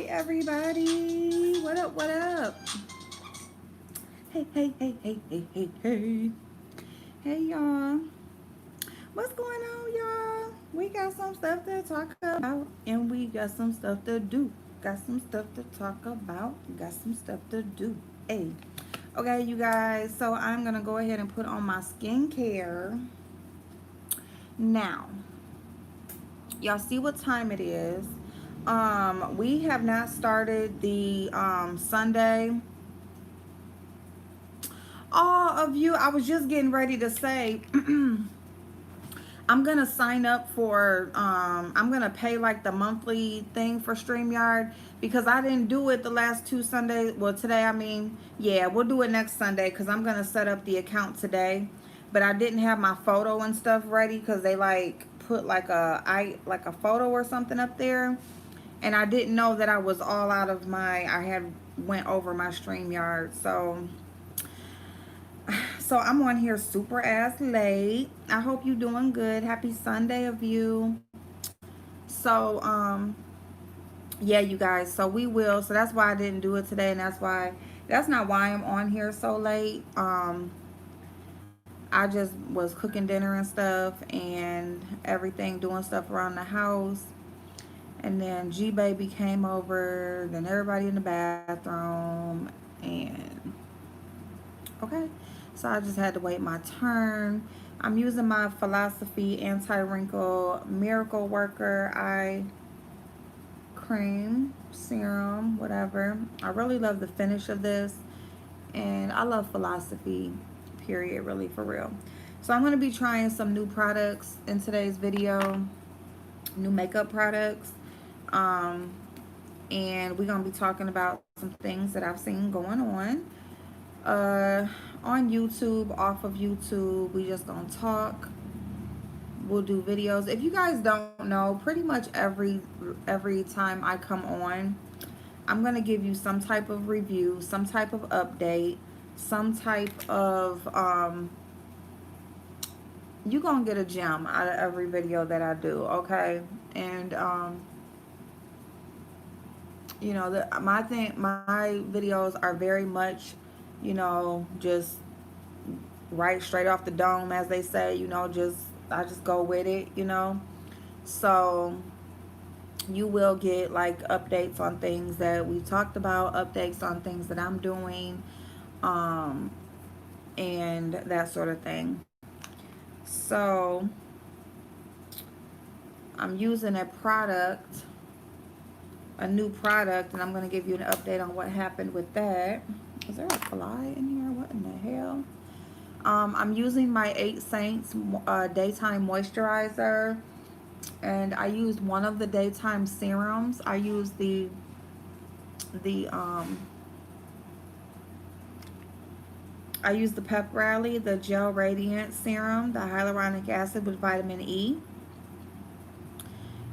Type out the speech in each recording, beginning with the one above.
Everybody. What up? What up? Hey, hey, hey, hey, hey, hey, hey. Hey, y'all. What's going on, y'all? We got some stuff to talk about, and we got some stuff to do. Got some stuff to talk about. Got some stuff to do. Hey. Okay, you guys. So I'm going to go ahead and put on my skincare. Now, y'all see what time it is. We have not started the Sunday. All of you, I was just getting ready to say I'm gonna sign up for I'm gonna pay like the monthly thing for StreamYard because I didn't do it the last two Sundays. Well, today, I mean, yeah, we'll do it next Sunday because I'm gonna set up the account today. But I didn't have my photo and stuff ready because they like put like a photo or something up there, and I didn't know that I was all out of I had went over my StreamYard. So I'm on here super ass late. I hope you doing good. Happy Sunday of you. So yeah, you guys. So we will. So that's why I didn't do it today, and that's not why I'm on here so late. I just was cooking dinner and stuff and everything, doing stuff around the house. And then G Baby came over, then everybody in the bathroom, and okay. So I just had to wait my turn. I'm using my Philosophy Anti-Wrinkle Miracle Worker Eye Cream, Serum, whatever. I really love the finish of this. And I love Philosophy, period, really, for real. So I'm going to be trying some new products in today's video. New makeup products. Um, and we're going to be talking about some things that I've seen going on YouTube, off of YouTube. We just gonna talk. We'll do videos. If you guys don't know, pretty much every time I come on, I'm gonna give you some type of review, some type of update, some type of you gonna get a gem out of every video that I do, okay? And you know, my videos are very much, you know, just right straight off the dome, as they say. You know, I just go with it, you know. So you will get like updates on things that we talked about, updates on things that I'm doing, um and that sort of thing. So I'm using a new product, and I'm going to give you an update on what happened with that. Is there a fly in here? What in the hell? I'm using my 8 Saints daytime moisturizer, and I used one of the daytime serums. I used the I used the Pep Rally, the Gel Radiant Serum, the hyaluronic acid with vitamin E.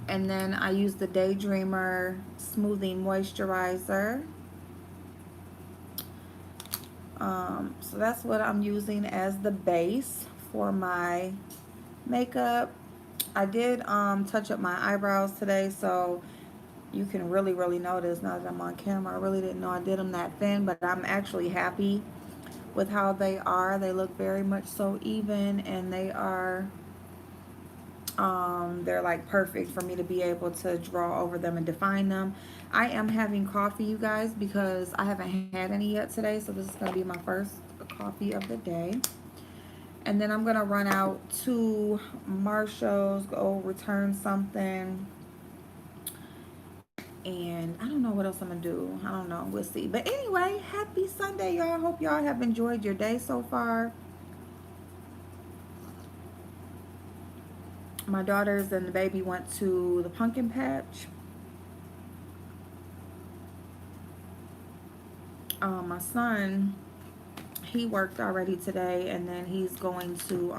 And then I used the Daydreamer Smoothing Moisturizer. So that's what I'm using as the base for my makeup. I did touch up my eyebrows today, so you can really notice now that I'm on camera. I really didn't know I did them that thin, but I'm actually happy with how they are. They look very much so even, and they're like perfect for me to be able to draw over them and define them. I am having coffee, you guys, because I haven't had any yet today, so this is going to be my first coffee of the day. And then I'm going to run out to Marshall's, go return something, and I don't know what else I'm going to do. I don't know. We'll see. But anyway, happy Sunday, y'all. Hope y'all have enjoyed your day so far. My daughters and the baby went to the pumpkin patch. My son, he worked already today, and then he's going to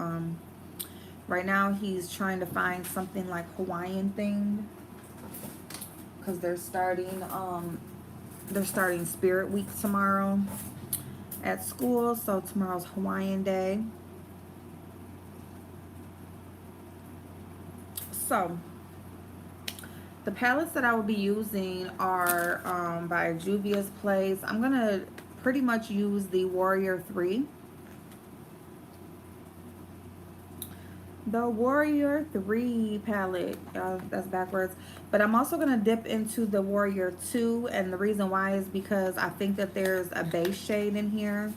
right now he's trying to find something like Hawaiian themed, because they're starting Spirit Week tomorrow at school. So tomorrow's Hawaiian Day. So The palettes that I will be using are by Juvia's Place. I'm going to pretty much use the Warrior 3. The Warrior 3 palette. That's backwards. But I'm also going to dip into the Warrior 2. And the reason why is because I think that there's a base shade in here.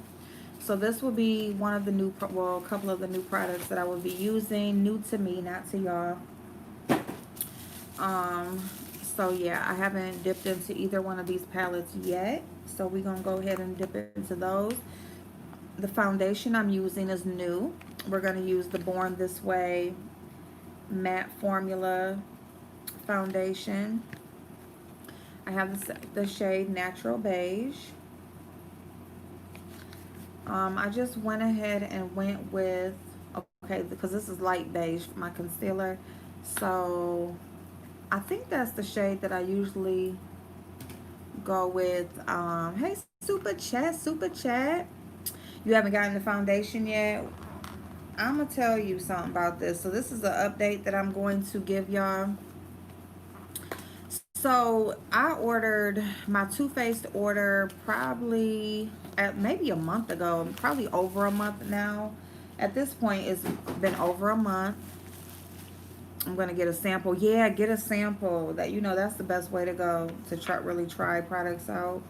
So this will be one of the new, well, a couple of the new products that I will be using. New to me, not to y'all. Um, so yeah, I haven't dipped into either one of these palettes yet. So we're going to go ahead and dip into those. The foundation I'm using is new. We're going to use the Born This Way matte formula foundation. I have the shade Natural Beige. I just went ahead and went with, okay, because this is light beige for my concealer. So I think that's the shade that I usually go with. Hey, Super Chat, Super Chat. You haven't gotten the foundation yet? I'm going to tell you something about this. So this is an update that I'm going to give y'all. So I ordered my Too Faced order probably maybe a month ago, probably over a month now. At this point, it's been over a month. I'm gonna get a sample. Yeah, get a sample. That, you know, that's the best way to go to really try products out.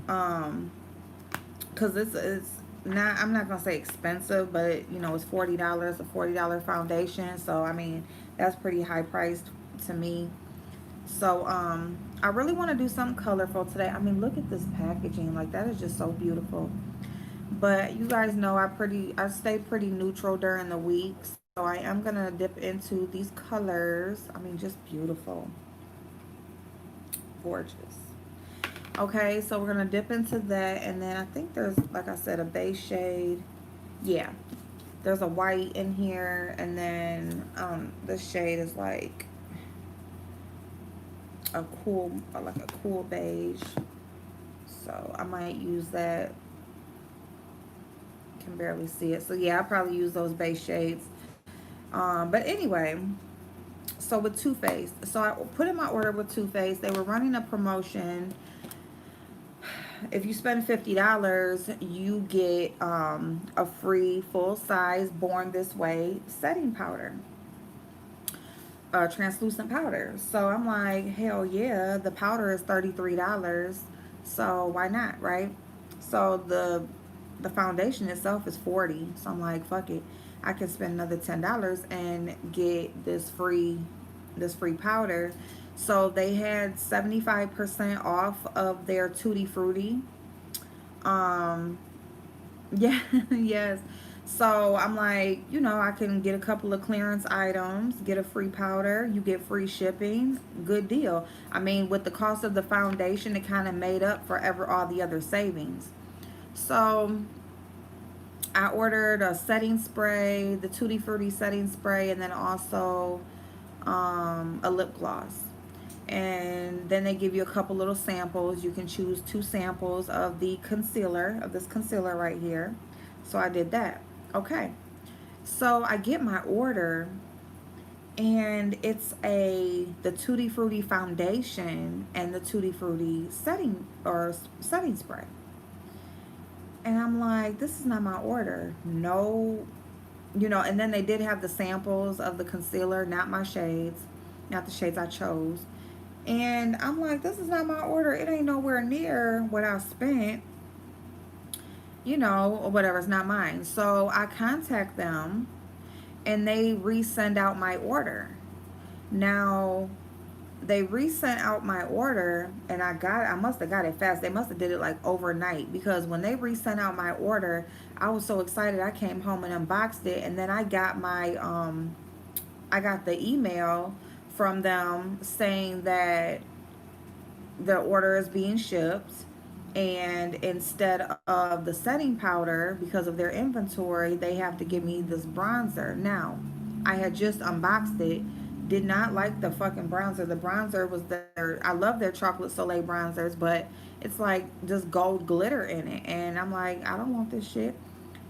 Cause this is not, I'm not gonna say expensive, but you know, it's $40, a $40 foundation. So I mean, that's pretty high priced to me. So I really want to do something colorful today. I mean, look at this packaging. Like, that is just so beautiful. But you guys know I stay pretty neutral during the week. So I am going to dip into these colors. I mean, just beautiful. Gorgeous. Okay, so we're going to dip into that. And then I think there's, like I said, a base shade. Yeah. There's a white in here. And then this shade is like a cool beige. So I might use that. Can barely see it. So yeah, I'll probably use those base shades. But anyway, so with Too Faced, so I put in my order with Too Faced. They were running a promotion. If you spend $50, you get a free full-size Born This Way setting powder. Translucent powder. So I'm like, hell yeah, the powder is $33, so why not, right? So the foundation itself is $40, so I'm like, fuck it, I can spend another $10 and get this free powder. So they had 75% off of their Tutti Frutti. Yeah. Yes. So I'm like, you know, I can get a couple of clearance items, get a free powder, you get free shipping. Good deal. I mean, with the cost of the foundation, it kind of made up for all the other savings. So I ordered a setting spray, the Tutti Frutti setting spray, and then also a lip gloss. And then they give you a couple little samples. You can choose 2 samples of the concealer, of this concealer right here. So I did that. Okay, so I get my order, and it's the Tutti Frutti foundation and the Tutti Frutti setting spray. And I'm like, this is not my order. No, you know. And then they did have the samples of the concealer, not my shades, not the shades I chose. And I'm like, this is not my order. It ain't nowhere near what I spent, you know, or whatever. It's not mine. So I contact them, and they resend out my order. Now, they resent out my order, and I must have got it fast. They must have did it like overnight, because when they resent out my order, I was so excited. I came home and unboxed it, and then I got I got the email from them saying that the order is being shipped, and instead of the setting powder, because of their inventory, they have to give me this bronzer. Now, I had just unboxed it, did not like the fucking bronzer. The bronzer was I love their chocolate soleil bronzers, but it's like just gold glitter in it, and I'm like, I don't want this shit.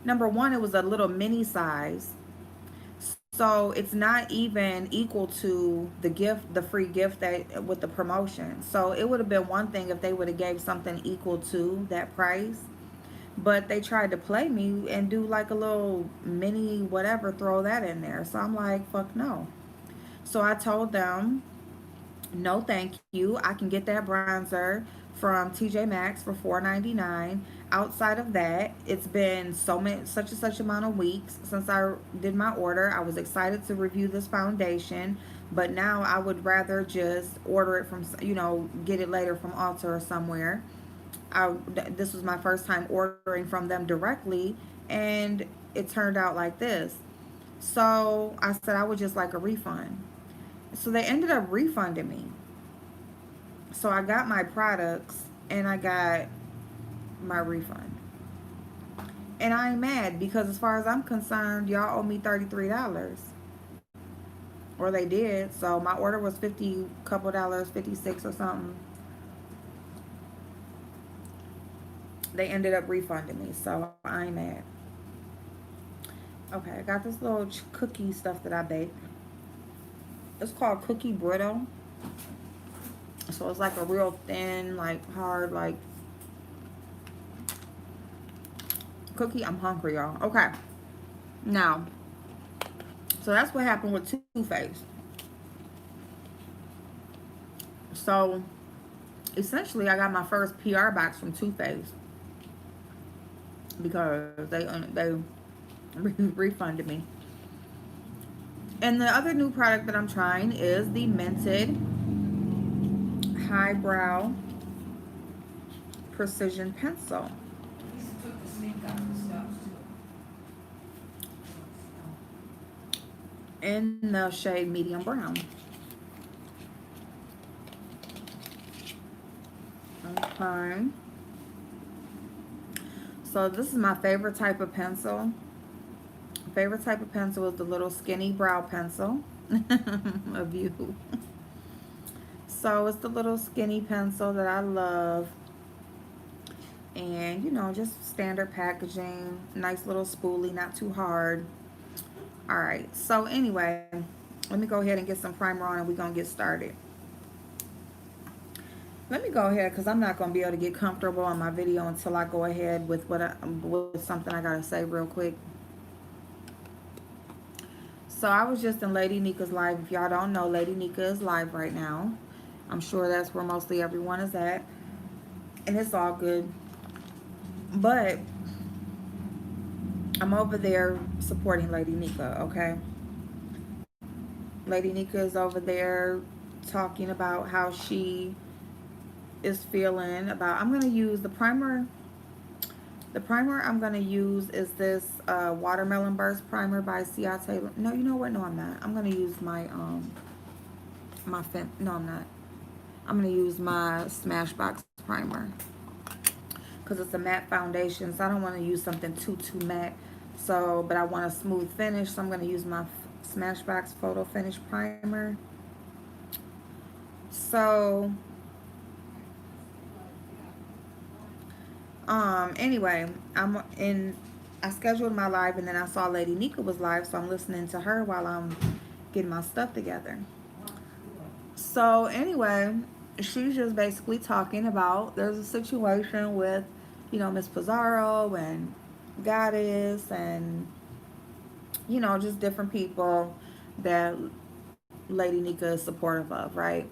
Number one, it was a little mini size, So it's not even equal to the gift, the free gift that with the promotion. So it would have been one thing if they would have gave something equal to that price. But they tried to play me and do like a little mini whatever, throw that in there. So I'm like, fuck no. So I told them, no, thank you. I can get that bronzer from TJ Maxx for $4.99. Outside of that, it's been so many, such and such amount of weeks since I did my order. I was excited to review this foundation, but now I would rather just order it from, get it later from Ulta or somewhere. This was my first time ordering from them directly, and it turned out like this. So I said I would just like a refund. So they ended up refunding me. So I got my products and I got my refund. And I ain't mad because as far as I'm concerned, y'all owe me $33. Or they did. So my order was 50 couple dollars, 56 or something. They ended up refunding me. So I ain't mad. Okay, I got this little cookie stuff that I baked. It's called cookie brittle. So it's like a real thin, like hard, like cookie. I'm hungry, y'all. Okay. Now, so that's what happened with Too Faced. So essentially, I got my first PR box from Too Faced because they refunded me. And the other new product that I'm trying is the Mented Highbrow Precision Pencil in the shade medium brown. Okay. So this is my favorite type of pencil. Favorite type of pencil is the little skinny brow pencil of you. So it's the little skinny pencil that I love. And just standard packaging, nice little spoolie, not too hard. All right, so anyway, let me go ahead and get some primer on and we're gonna get started. Let me go ahead because I'm not gonna be able to get comfortable on my video until I go ahead with with something I gotta say real quick. So I was just in Lady Nika's live. If y'all don't know, Lady Nika is live right now. I'm sure that's where mostly everyone is at, and it's all good. But I'm over there supporting Lady Nika, okay? Lady Nika is over there talking about how she is feeling about. I'm gonna use the primer. The primer I'm gonna use is this Watermelon Burst primer by Ciate. No, you know what? No, I'm not. I'm gonna use my no, I'm not. I'm gonna use my Smashbox primer because it's a matte foundation, so I don't want to use something too matte. So, but I want a smooth finish, so I'm gonna use my Smashbox Photo Finish primer. So, anyway, I scheduled my live and then I saw Lady Nika was live, so I'm listening to her while I'm getting my stuff together. So anyway, she's just basically talking about there's a situation with, Miss Pizarro and Goddess and, just different people that Lady Nika is supportive of, right?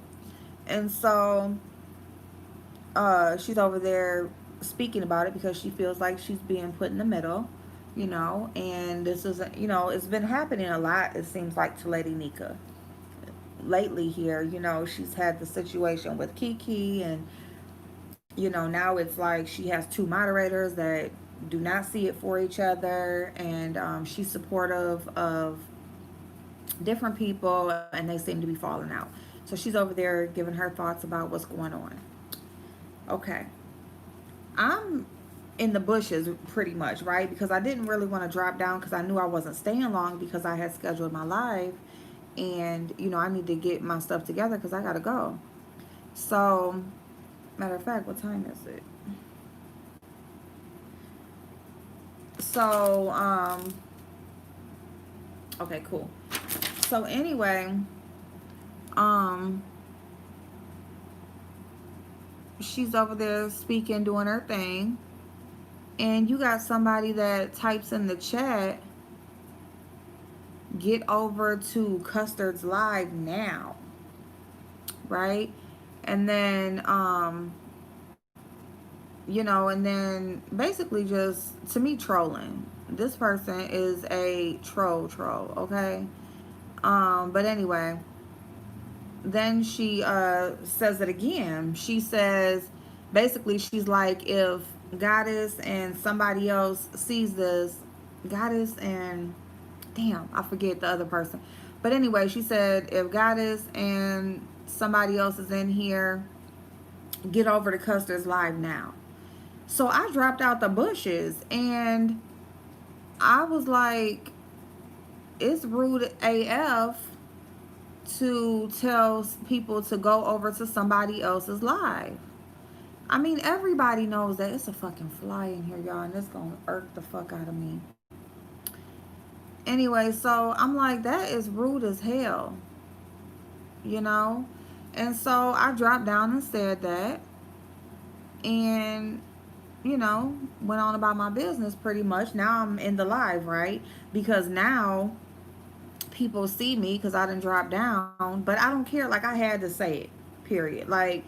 And so she's over there speaking about it because she feels like she's being put in the middle, and this is, it's been happening a lot, it seems like, to Lady Nika lately here. She's had the situation with Kiki, and now it's like she has two moderators that do not see it for each other, and she's supportive of different people and they seem to be falling out. So she's over there giving her thoughts about what's going on. Okay, I'm in the bushes pretty much, right? Because I didn't really want to drop down because I knew I wasn't staying long because I had scheduled my live, and I need to get my stuff together because I gotta go. So, matter of fact, what time is it? So, okay, cool. So anyway, um, she's over there speaking, doing her thing, and you got somebody that types in the chat, "Get over to Custard's Live now," right? And then, and then basically just to me trolling. This person is a troll, okay? But anyway, then she says it again. She says, basically, she's like, if Goddess and somebody else sees this, Goddess and, damn, I forget the other person. But anyway, she said, if Goddess and somebody else is in here, get over to Custer's Live now. So I dropped out the bushes and I was like, it's rude AF to tell people to go over to somebody else's live. I mean, everybody knows that it's a fucking fly in here, y'all, and it's gonna irk the fuck out of me. Anyway, so I'm like, that is rude as hell, you know? And so I dropped down and said that, and, went on about my business pretty much. Now I'm in the live, right? Because now people see me because I didn't drop down, but I don't care. Like, I had to say it, period. Like,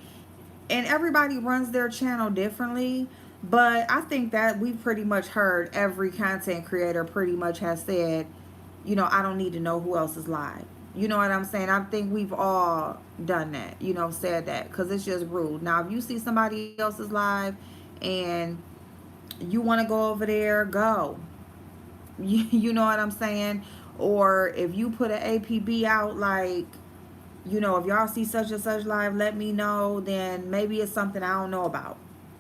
and everybody runs their channel differently, but I think that we've pretty much heard every content creator pretty much has said, I don't need to know who else is live. You know what I'm saying? I think we've all done that, said that, because it's just rude. Now, if you see somebody else's live and you want to go over there, go. You know what I'm saying? Or if you put an APB out, like, if y'all see such and such live, let me know. Then maybe it's something I don't know about.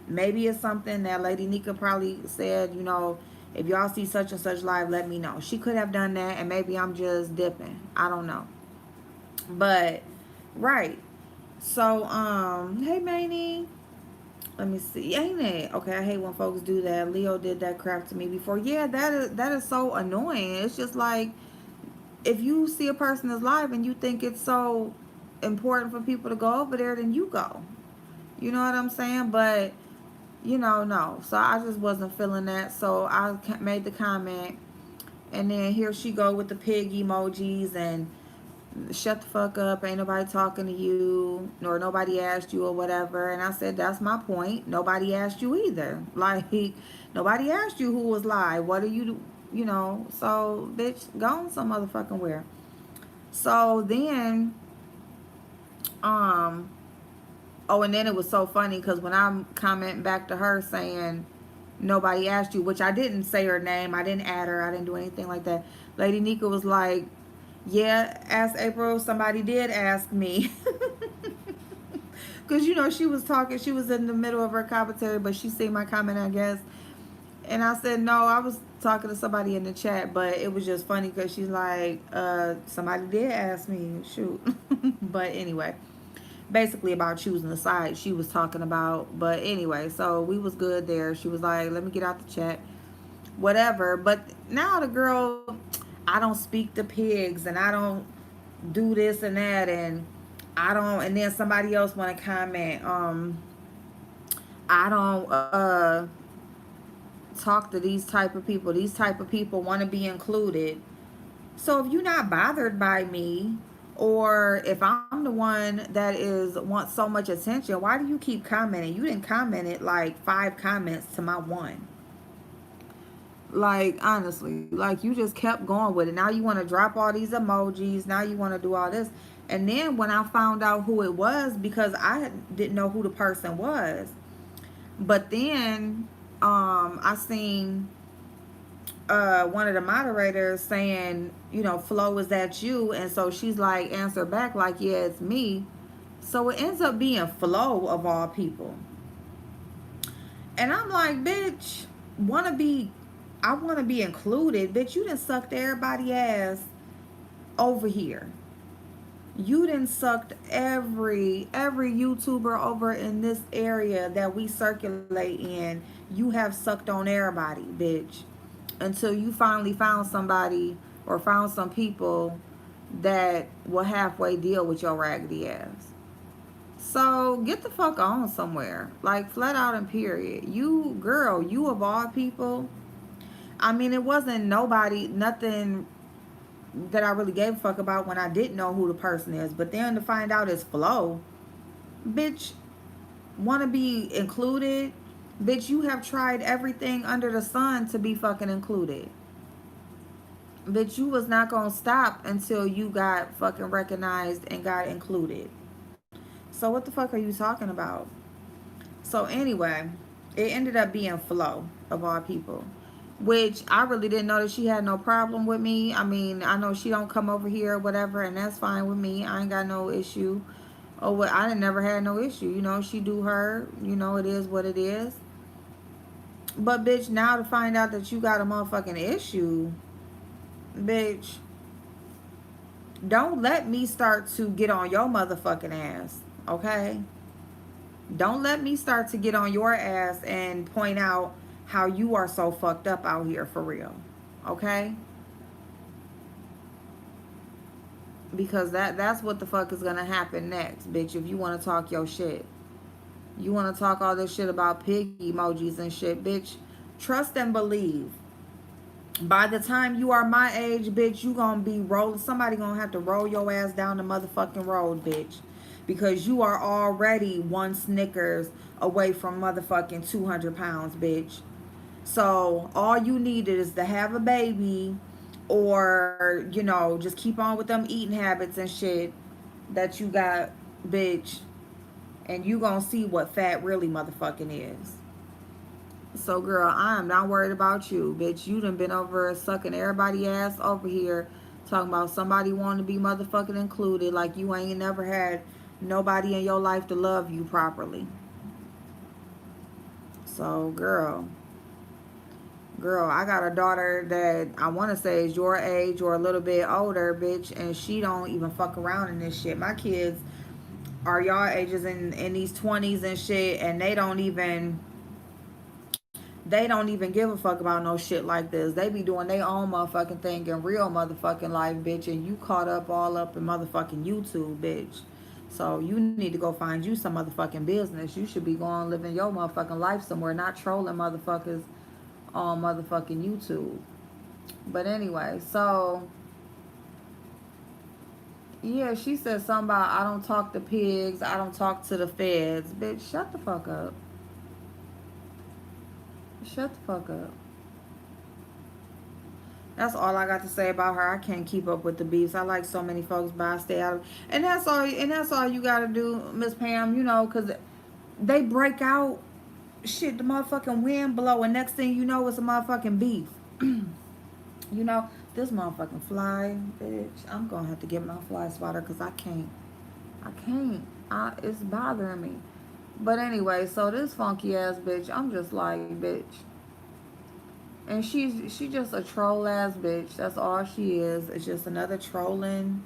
Maybe it's something that Lady Nika probably said, if y'all see such and such live, let me know. She could have done that, and maybe I'm just dipping. I don't know. But, right. So, hey, Manny. Let me see. Ain't it? Okay, I hate when folks do that. Leo did that crap to me before. Yeah, that is so annoying. It's just like, if you see a person is live and you think it's so important for people to go over there, then you go. You know what I'm saying? But, no. So I just wasn't feeling that. So I made the comment. And then here she go with the pig emojis and shut the fuck up. Ain't nobody talking to you. Nor nobody asked you or whatever. And I said, that's my point. Nobody asked you either. Like, nobody asked you who was live. What are you, so, bitch, go on some motherfucking where. So then, oh, and then it was so funny because when I'm commenting back to her saying, nobody asked you, which I didn't say her name, I didn't add her, I didn't do anything like that. Lady Nika was like, yeah, ask April, somebody did ask me. Because, she was talking, she was in the middle of her commentary, but she seen my comment, I guess. And I said, no, I was talking to somebody in the chat, but it was just funny because she's like, somebody did ask me, shoot. But anyway, basically about choosing the side she was talking about. But anyway, so we was good there. She was like, let me get out the chat, whatever. But now the girl, I don't speak to pigs and I don't do this and that, and I don't, and then somebody else want to comment, I don't talk to these type of people. These type of people want to be included. So if you're not bothered by me, or if I'm the one that is wants so much attention, why do you keep commenting? You didn't comment it like 5 comments to my one. Like, honestly, like, you just kept going with it. Now you want to drop all these emojis. Now you want to do all this. And then when I found out who it was, because I didn't know who the person was, but then I seen one of the moderators saying, Flo, is that you? And so she's like, answer back like, yeah, it's me. So it ends up being Flo of all people. And I'm like, bitch, I want to be included. Bitch, you done sucked everybody ass over here. You done sucked every YouTuber over in this area that we circulate in. You have sucked on everybody, bitch. Until you finally found somebody or found some people, that will halfway deal with your raggedy ass. So get the fuck on somewhere. Like flat out and period. You girl, you of all people. I mean, it wasn't nobody, nothing that I really gave a fuck about when I didn't know who the person is. But then to find out it's Flo, bitch, wanna be included? Bitch, you have tried everything under the sun to be fucking included. Bitch, you was not gonna stop until you got fucking recognized and got included. So what the fuck are you talking about? So anyway, it ended up being Flo of all people, which I really didn't know that she had no problem with me. I mean, I know she don't come over here or whatever, and that's fine with me. I ain't got no issue. Or what? I didn't never had no issue. You know, she do her. You know, it is what it is. But bitch, now to find out that you got a motherfucking issue, bitch, don't let me start to get on your motherfucking ass, okay? Don't let me start to get on your ass and point out how you are so fucked up out here for real, okay? Because that's what the fuck is gonna happen next, bitch. If you want to talk your shit, you want to talk all this shit about pig emojis and shit, bitch. Trust and believe. By the time you are my age, bitch, you gonna be rolling. Somebody gonna have to roll your ass down the motherfucking road, bitch. Because you are already one Snickers away from motherfucking 200 pounds, bitch. So all you needed is to have a baby or, you know, just keep on with them eating habits and shit that you got, bitch. And you gonna see what fat really motherfucking is. So, girl, I am not worried about you, bitch. You done been over sucking everybody ass over here, talking about somebody wanting to be motherfucking included, like you ain't never had nobody in your life to love you properly. So, girl, I got a daughter that I want to say is your age or a little bit older, bitch, and she don't even fuck around in this shit. My kids are y'all ages in these 20s and shit, and they don't even give a fuck about no shit like this. They be doing their own motherfucking thing in real motherfucking life, bitch. And you caught up all up in motherfucking YouTube, bitch. So you need to go find you some motherfucking business. You should be going living your motherfucking life somewhere, not trolling motherfuckers on motherfucking YouTube. But anyway, so yeah, she said something about I don't talk to pigs, I don't talk to the feds. Bitch, shut the fuck up. Shut the fuck up. That's all I got to say about her. I can't keep up with the beefs. I like so many folks, but I stay out of. And that's all. And that's all you gotta do, Miss Pam. You know, cause they break out. Shit, the motherfucking wind blow, and next thing you know, it's a motherfucking beef. You know, this motherfucking fly, bitch. I'm gonna have to get my fly swatter, cause I can't. I can't. It's bothering me. But anyway, so this funky ass bitch, I'm just like, bitch. And she just a troll ass bitch. That's all she is. It's just another trolling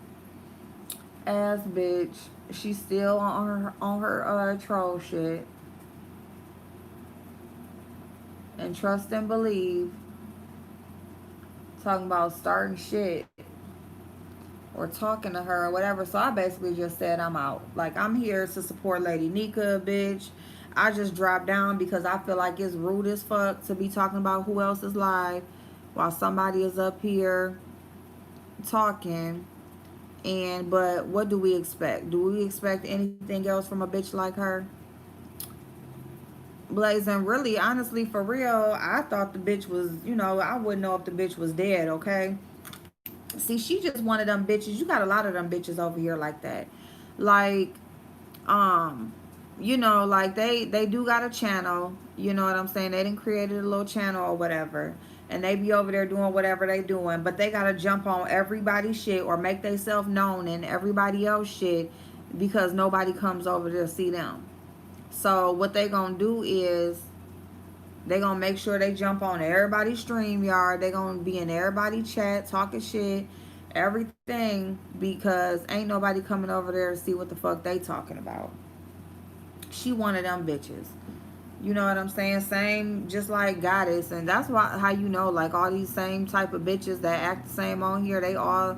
ass bitch. She's still on her troll shit. And trust and believe. Talking about starting shit or talking to her or whatever. So I basically just said I'm out. Like I'm here to support Lady Nika, bitch. I just dropped down because I feel like it's rude as fuck to be talking about who else is live while somebody is up here talking. And but what do we expect? Do we expect anything else from a bitch like her? Blazing, really, honestly, for real, I thought the bitch was, you know, I wouldn't know if the bitch was dead, okay? See, she just one of them bitches. You got a lot of them bitches over here like that. Like, um, you know, like they do got a channel. You know what I'm saying? They didn't create a little channel or whatever, and they be over there doing whatever they doing. But they gotta jump on everybody's shit or make themselves known in everybody else shit because nobody comes over there to see them. So what they gonna do is they gonna make sure they jump on everybody's stream yard. They gonna be in everybody's chat talking shit, everything, because ain't nobody coming over there to see what the fuck they talking about. She one of them bitches. You know what I'm saying? Same, just like Goddess, and that's why how you know like all these same type of bitches that act the same on here. They all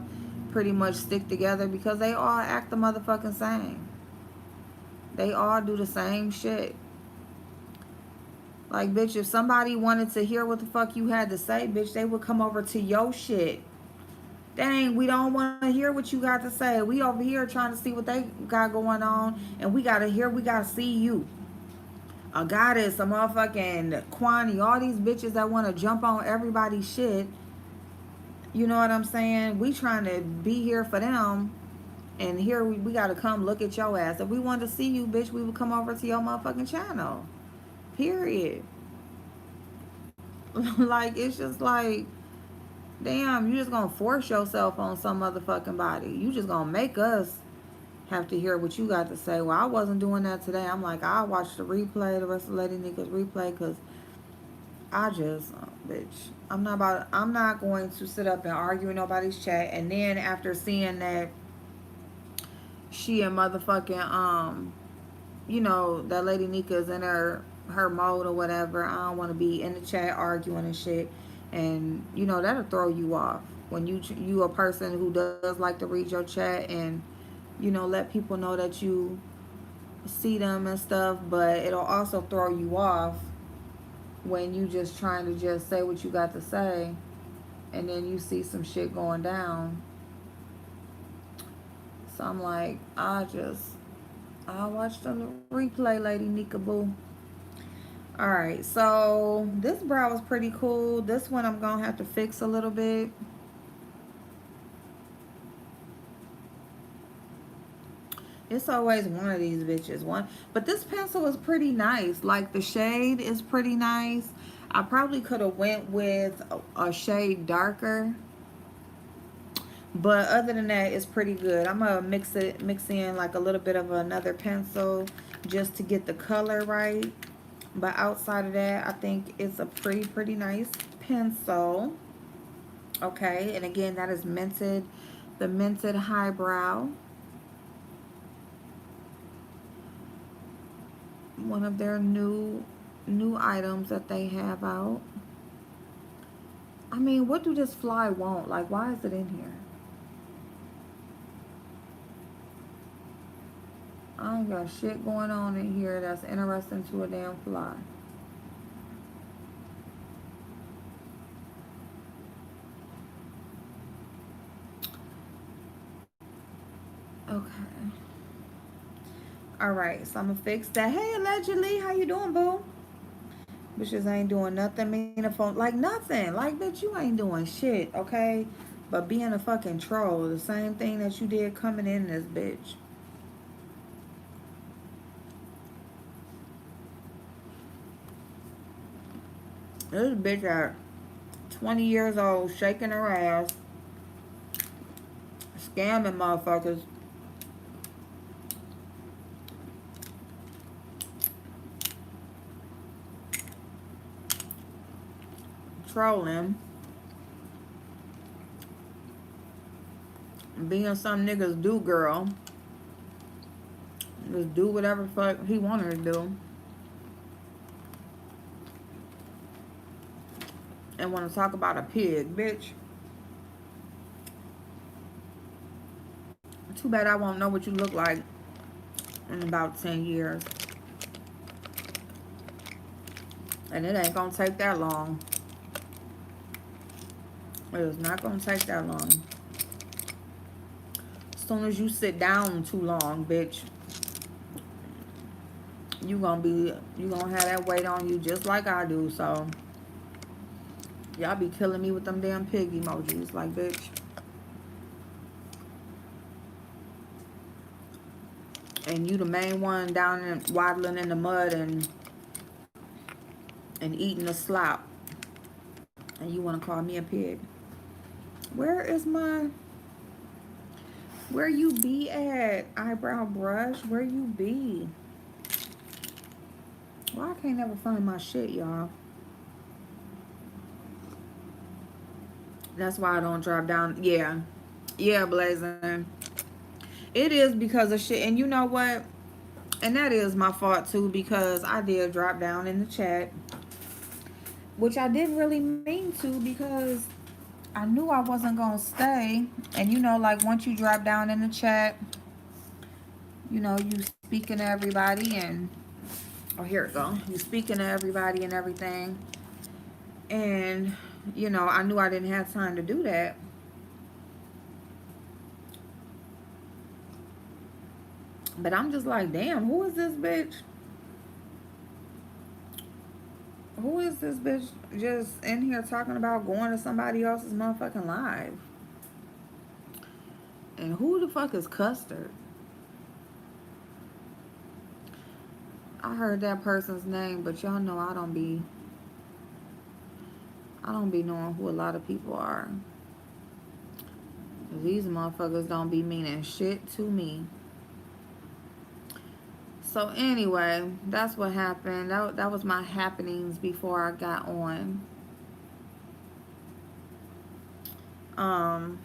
pretty much stick together because they all act the motherfucking same. They all do the same shit. Like, bitch, if somebody wanted to hear what the fuck you had to say, bitch, they would come over to your shit. Dang, we don't want to hear what you got to say. We over here trying to see what they got going on, and we gotta see you. A goddess, a motherfucking Kwani, all these bitches that want to jump on everybody's shit. You know what I'm saying? We trying to be here for them, and here we gotta come look at your ass. If we wanted to see you, bitch, we would come over to your motherfucking channel. Period. Like, it's just like, damn, you just gonna force yourself on some motherfucking body. You just gonna make us have to hear what you got to say. Well, I wasn't doing that today. I'm like, I'll watch the replay, the rest of Lady Niggas replay, because I just, bitch, I'm not going to sit up and argue in nobody's chat. And then after seeing that she and motherfucking, you know, that Lady Nika's in her mode or whatever, I don't want to be in the chat arguing and shit. And, you know, that'll throw you off. When you a person who does like to read your chat and, you know, let people know that you see them and stuff, but it'll also throw you off when you just trying to just say what you got to say, and then you see some shit going down. So I'm like, I'll watch the replay, Lady Nika Boo. Alright, so this brow was pretty cool. This one I'm gonna have to fix a little bit. It's always one of these bitches. But this pencil is pretty nice. Like, the shade is pretty nice. I probably could have went with a shade darker. But other than that, it's pretty good. I'm going to mix in like a little bit of another pencil just to get the color right. But outside of that, I think it's a pretty nice pencil. Okay, and again, that is the Mented Highbrow. One of their new items that they have out. I mean, what do this fly want? Like, why is it in here? I don't got shit going on in here that's interesting to a damn fly. Okay. Alright, so I'm gonna fix that. Hey, allegedly, how you doing, boo? Bitches ain't doing nothing meaningful. Like, nothing. Like, bitch, you ain't doing shit, okay? But being a fucking troll, the same thing that you did coming in this bitch. This bitch at 20 years old, shaking her ass, scamming motherfuckers. Trolling. Being some niggas do girl. Just do whatever fuck he want her to do. And want to talk about a pig, bitch. Too bad I won't know what you look like in about 10 years. And it ain't gonna take that long. It is not gonna take that long. As soon as you sit down too long, bitch, you gonna have that weight on you just like I do. So y'all be killing me with them damn pig emojis, like, bitch. And you the main one down and waddling in the mud and eating the slop, and you want to call me a pig? Where you be at, eyebrow brush? Where you be? Well, I can't never find my shit, y'all. That's why I don't drop down. Yeah, Blazing. It is because of shit. And you know what? And that is my fault too, because I did drop down in the chat, which I didn't really mean to, because I knew I wasn't gonna stay. And you know, like once you drop down in the chat, you know, you speaking to everybody and oh here it go. You speaking to everybody and everything. And you know, I knew I didn't have time to do that. But I'm just like, damn, who is this bitch? Who is this bitch just in here talking about going to somebody else's motherfucking live? And who the fuck is Custard? I heard that person's name, but y'all know I don't be knowing who a lot of people are. These motherfuckers don't be meaning shit to me. So anyway, that's what happened. That was my happenings before I got on. Um,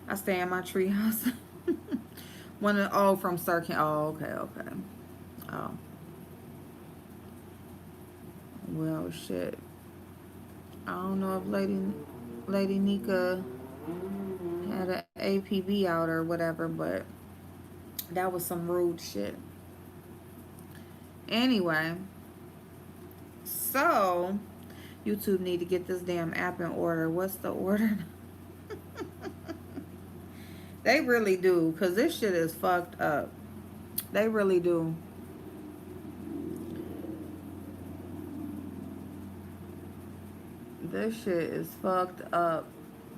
I stay in my treehouse. From Sir Ken. Oh, okay, okay. Oh, well, shit. I don't know if Lady Nika had an APB out or whatever, but that was some rude shit. Anyway, so YouTube need to get this damn app in order. What's the order? They really do, cause this shit is fucked up. They really do. This shit is fucked up.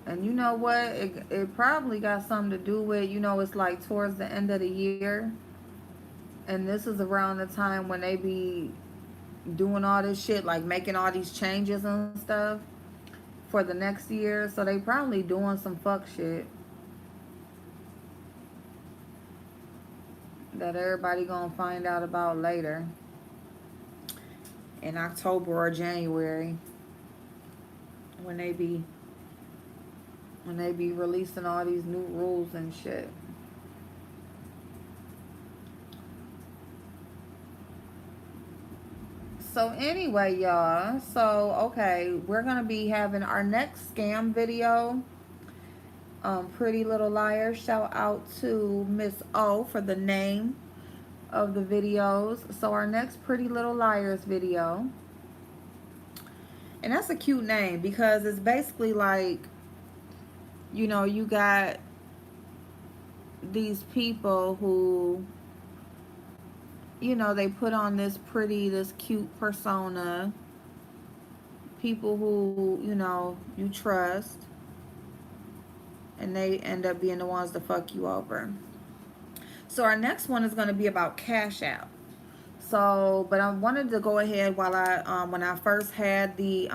And you know what? It probably got something to do with, you know, it's like towards the end of the year. And this is around the time when they be doing all this shit, like making all these changes and stuff for the next year. So they probably doing some fuck shit that everybody gonna find out about later in October or January when they be releasing all these new rules and shit. So anyway, y'all. So okay, we're gonna be having our next scam video. Pretty Little Liars. Shout out to Miss O for the name of the videos. So our next Pretty Little Liars video, and that's a cute name because it's basically like, you know, you got these people who, you know, they put on this cute persona. People who, you know, you trust, and they end up being the ones to fuck you over. So our next one is going to be about Cash App. So, but I wanted to go ahead while when I first had the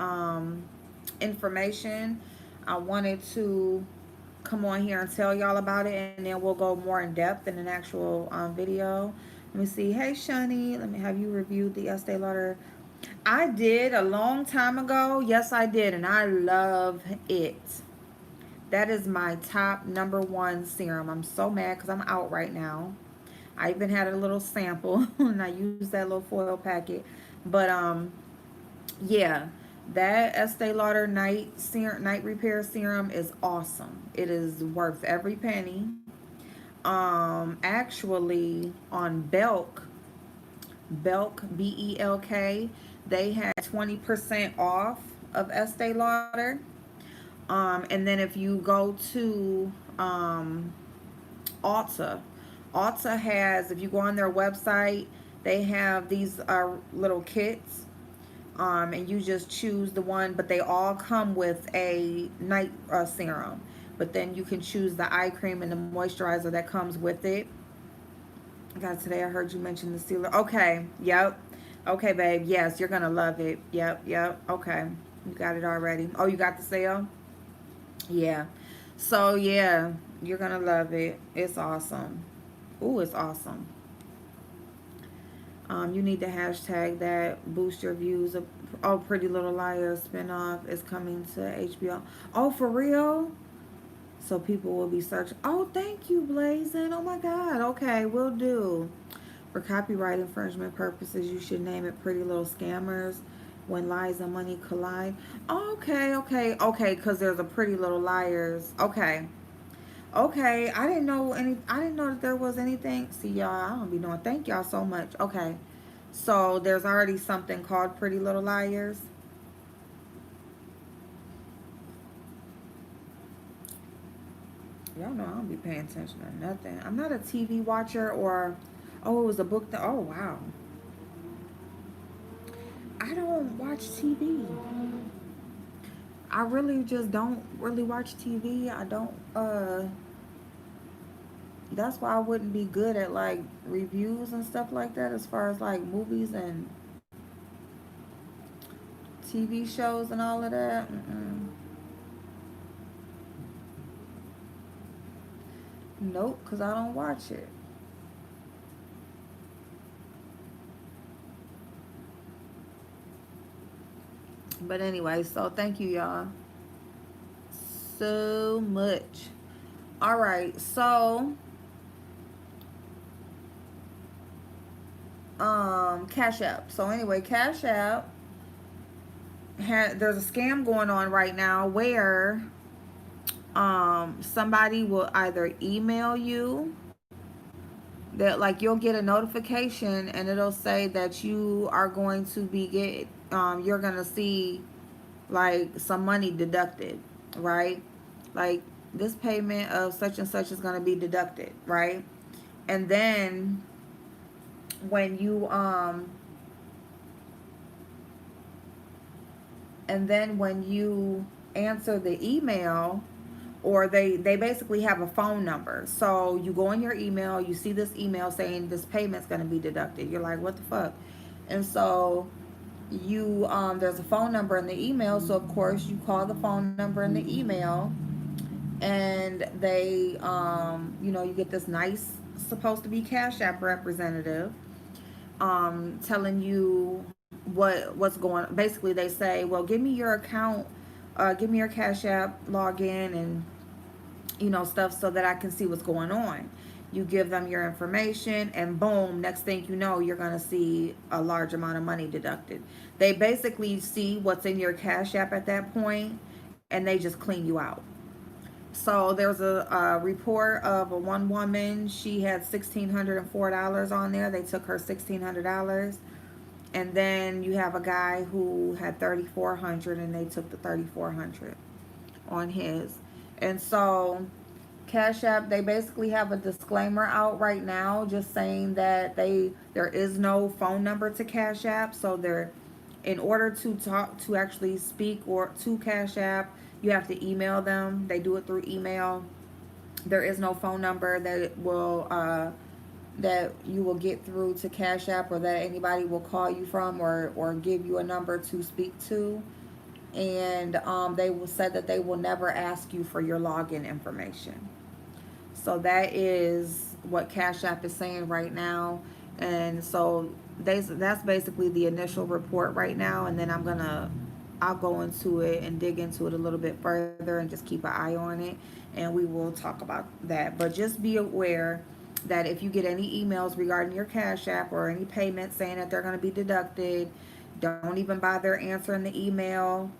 information, I wanted to come on here and tell y'all about it, and then we'll go more in depth in an actual video. Let me see. Hey, Shani, let me have you reviewed the Estee Lauder. I did a long time ago. Yes, I did, and I love it. That is my top #1 serum. I'm so mad because I'm out right now. I even had a little sample and I used that little foil packet. But yeah, that Estee Lauder night repair serum is awesome. It is worth every penny. Actually on Belk BELK, they had 20% off of Estee Lauder. And then if you go to Ulta, Ulta has, if you go on their website, they have these little kits, and you just choose the one, but they all come with a night serum. But then you can choose the eye cream and the moisturizer that comes with it. God, today I heard you mention the sealer. Okay, yep. Okay, babe. Yes, you're gonna love it. Yep, yep. Okay, you got it already. Oh, you got the sale? Yeah. So yeah, you're gonna love it. It's awesome. Ooh, it's awesome. You need to hashtag that. Boost your views. Oh, Pretty Little Liars spinoff is coming to HBO. Oh, for real? So people will be searching. Oh, thank you, Blazing. Oh my God. Okay, we'll do. For copyright infringement purposes, you should name it Pretty Little Scammers. When lies and money collide. Okay, okay, okay. Because there's a Pretty Little Liars. Okay, okay. I didn't know any. I didn't know that there was anything. See, y'all. I don't be knowing. Thank y'all so much. Okay, so there's already something called Pretty Little Liars. Y'all know I don't be paying attention to nothing. I'm not a TV watcher or. Oh, it was a book that. Oh wow. I don't watch TV. I really just don't really watch TV. I don't that's why I wouldn't be good at like reviews and stuff like that as far as like movies and TV shows and all of that. Mm-mm. Nope, cuz I don't watch it. But anyway, so thank you y'all so much. All right. So, Cash App. So anyway, Cash App there's a scam going on right now where somebody will either email you that like you'll get a notification and it'll say that you are going to be you're going to see like some money deducted, right? Like this payment of such and such is going to be deducted, right? And then when you answer the email, or they basically have a phone number. So you go in your email, you see this email saying this payment's going to be deducted. You're like, what the fuck? And so you there's a phone number in the email, so of course you call the phone number in the email, and they you get this nice, supposed to be Cash App representative telling you what's going on. Basically they say, well, give me your account, give me your Cash App login and stuff so that I can see what's going on. You give them your information, and boom, next thing you know, you're going to see a large amount of money deducted. They basically see what's in your Cash App at that point, and they just clean you out. So there's a report of a one woman. She had $1,604 on there. They took her $1,600. And then you have a guy who had 3,400, and they took the 3,400 on his. And so Cash App, they basically have a disclaimer out right now just saying that there is no phone number to Cash App. So they're in order to actually speak or to Cash App, you have to email them. They do it through email. There is no phone number that you will get through to Cash App, or that anybody will call you from, or give you a number to speak to. And they will say that they will never ask you for your login information. So that is what Cash App is saying right now. And so that's basically the initial report right now. And then I'll go into it and dig into it a little bit further and just keep an eye on it. And we will talk about that. But just be aware that if you get any emails regarding your Cash App or any payments saying that they're going to be deducted, don't even bother answering the email.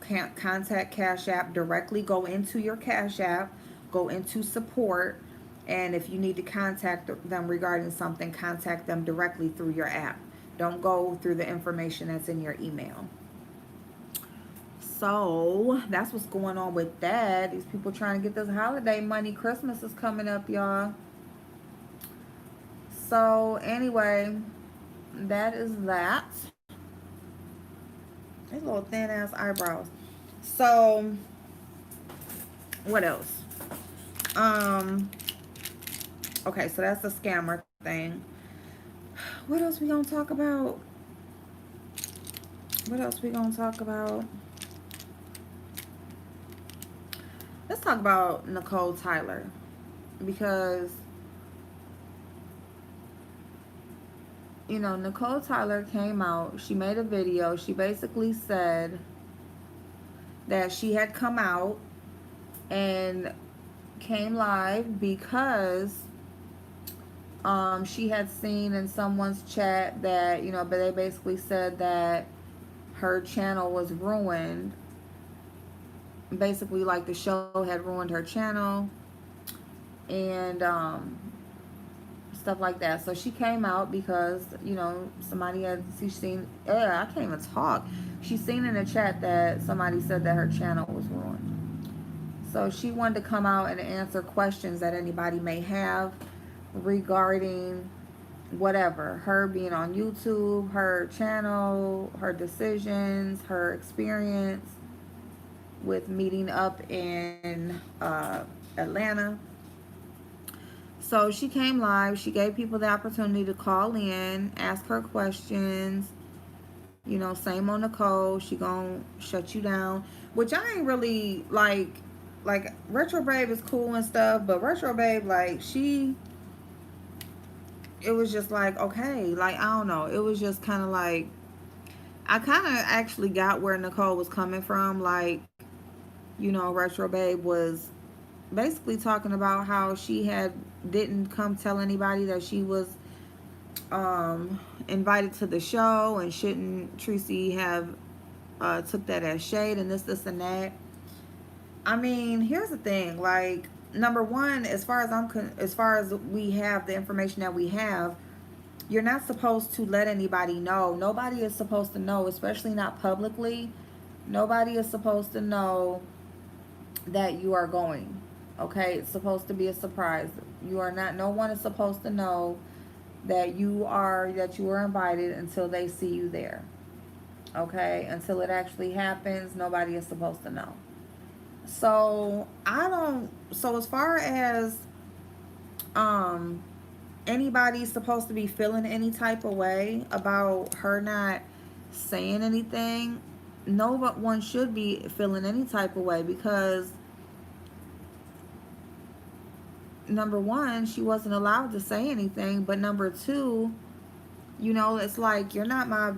Can't contact Cash App directly. Go into your Cash App, go into support, and if you need to contact them regarding something, contact them directly through your app. Don't go through the information that's in your email. So that's what's going on with that. These people trying to get this holiday money. Christmas is coming up, y'all. So anyway, that is that. These little thin ass eyebrows. So what else? Um okay, so that's the scammer thing. What else we gonna talk about? What else we gonna talk about? Let's talk about Nicole Tyler, because Nicole Tyler came out. She made a video. She basically said that she had come out and came live because she had seen in someone's chat that but they basically said that her channel was ruined. Basically, like the show had ruined her channel, and stuff like that. So she came out because, you know, somebody had, she seen, I can't even talk. She seen in the chat that somebody said that her channel was ruined. So she wanted to come out and answer questions that anybody may have regarding whatever, her being on YouTube, her channel, her decisions, her experience with meeting up in Atlanta. So she came live. She gave people the opportunity to call in, ask her questions. You know, same on Nicole. She gonna shut you down, which I ain't really like. Like Retro Babe is cool and stuff, but Retro Babe, like it was just like, okay, like I don't know. It was just kind of like, I kind of actually got where Nicole was coming from. Like, you know, Retro Babe was basically talking about how she had didn't come tell anybody that she was invited to the show, and shouldn't Tracy have took that as shade and this and that. I mean, here's the thing. Like, number one, as far as as far as we have the information that we have, you're not supposed to let anybody know. Nobody is supposed to know, especially not publicly. Nobody is supposed to know that you are going. Okay, it's supposed to be a surprise. You are not. No one is supposed to know that you were invited until they see you there. Okay, until it actually happens, nobody is supposed to know. So I don't. So as far as um anybody's supposed to be feeling any type of way about her not saying anything, no but one should be feeling any type of way, because number one, she wasn't allowed to say anything, but number two, you know, it's like, you're not my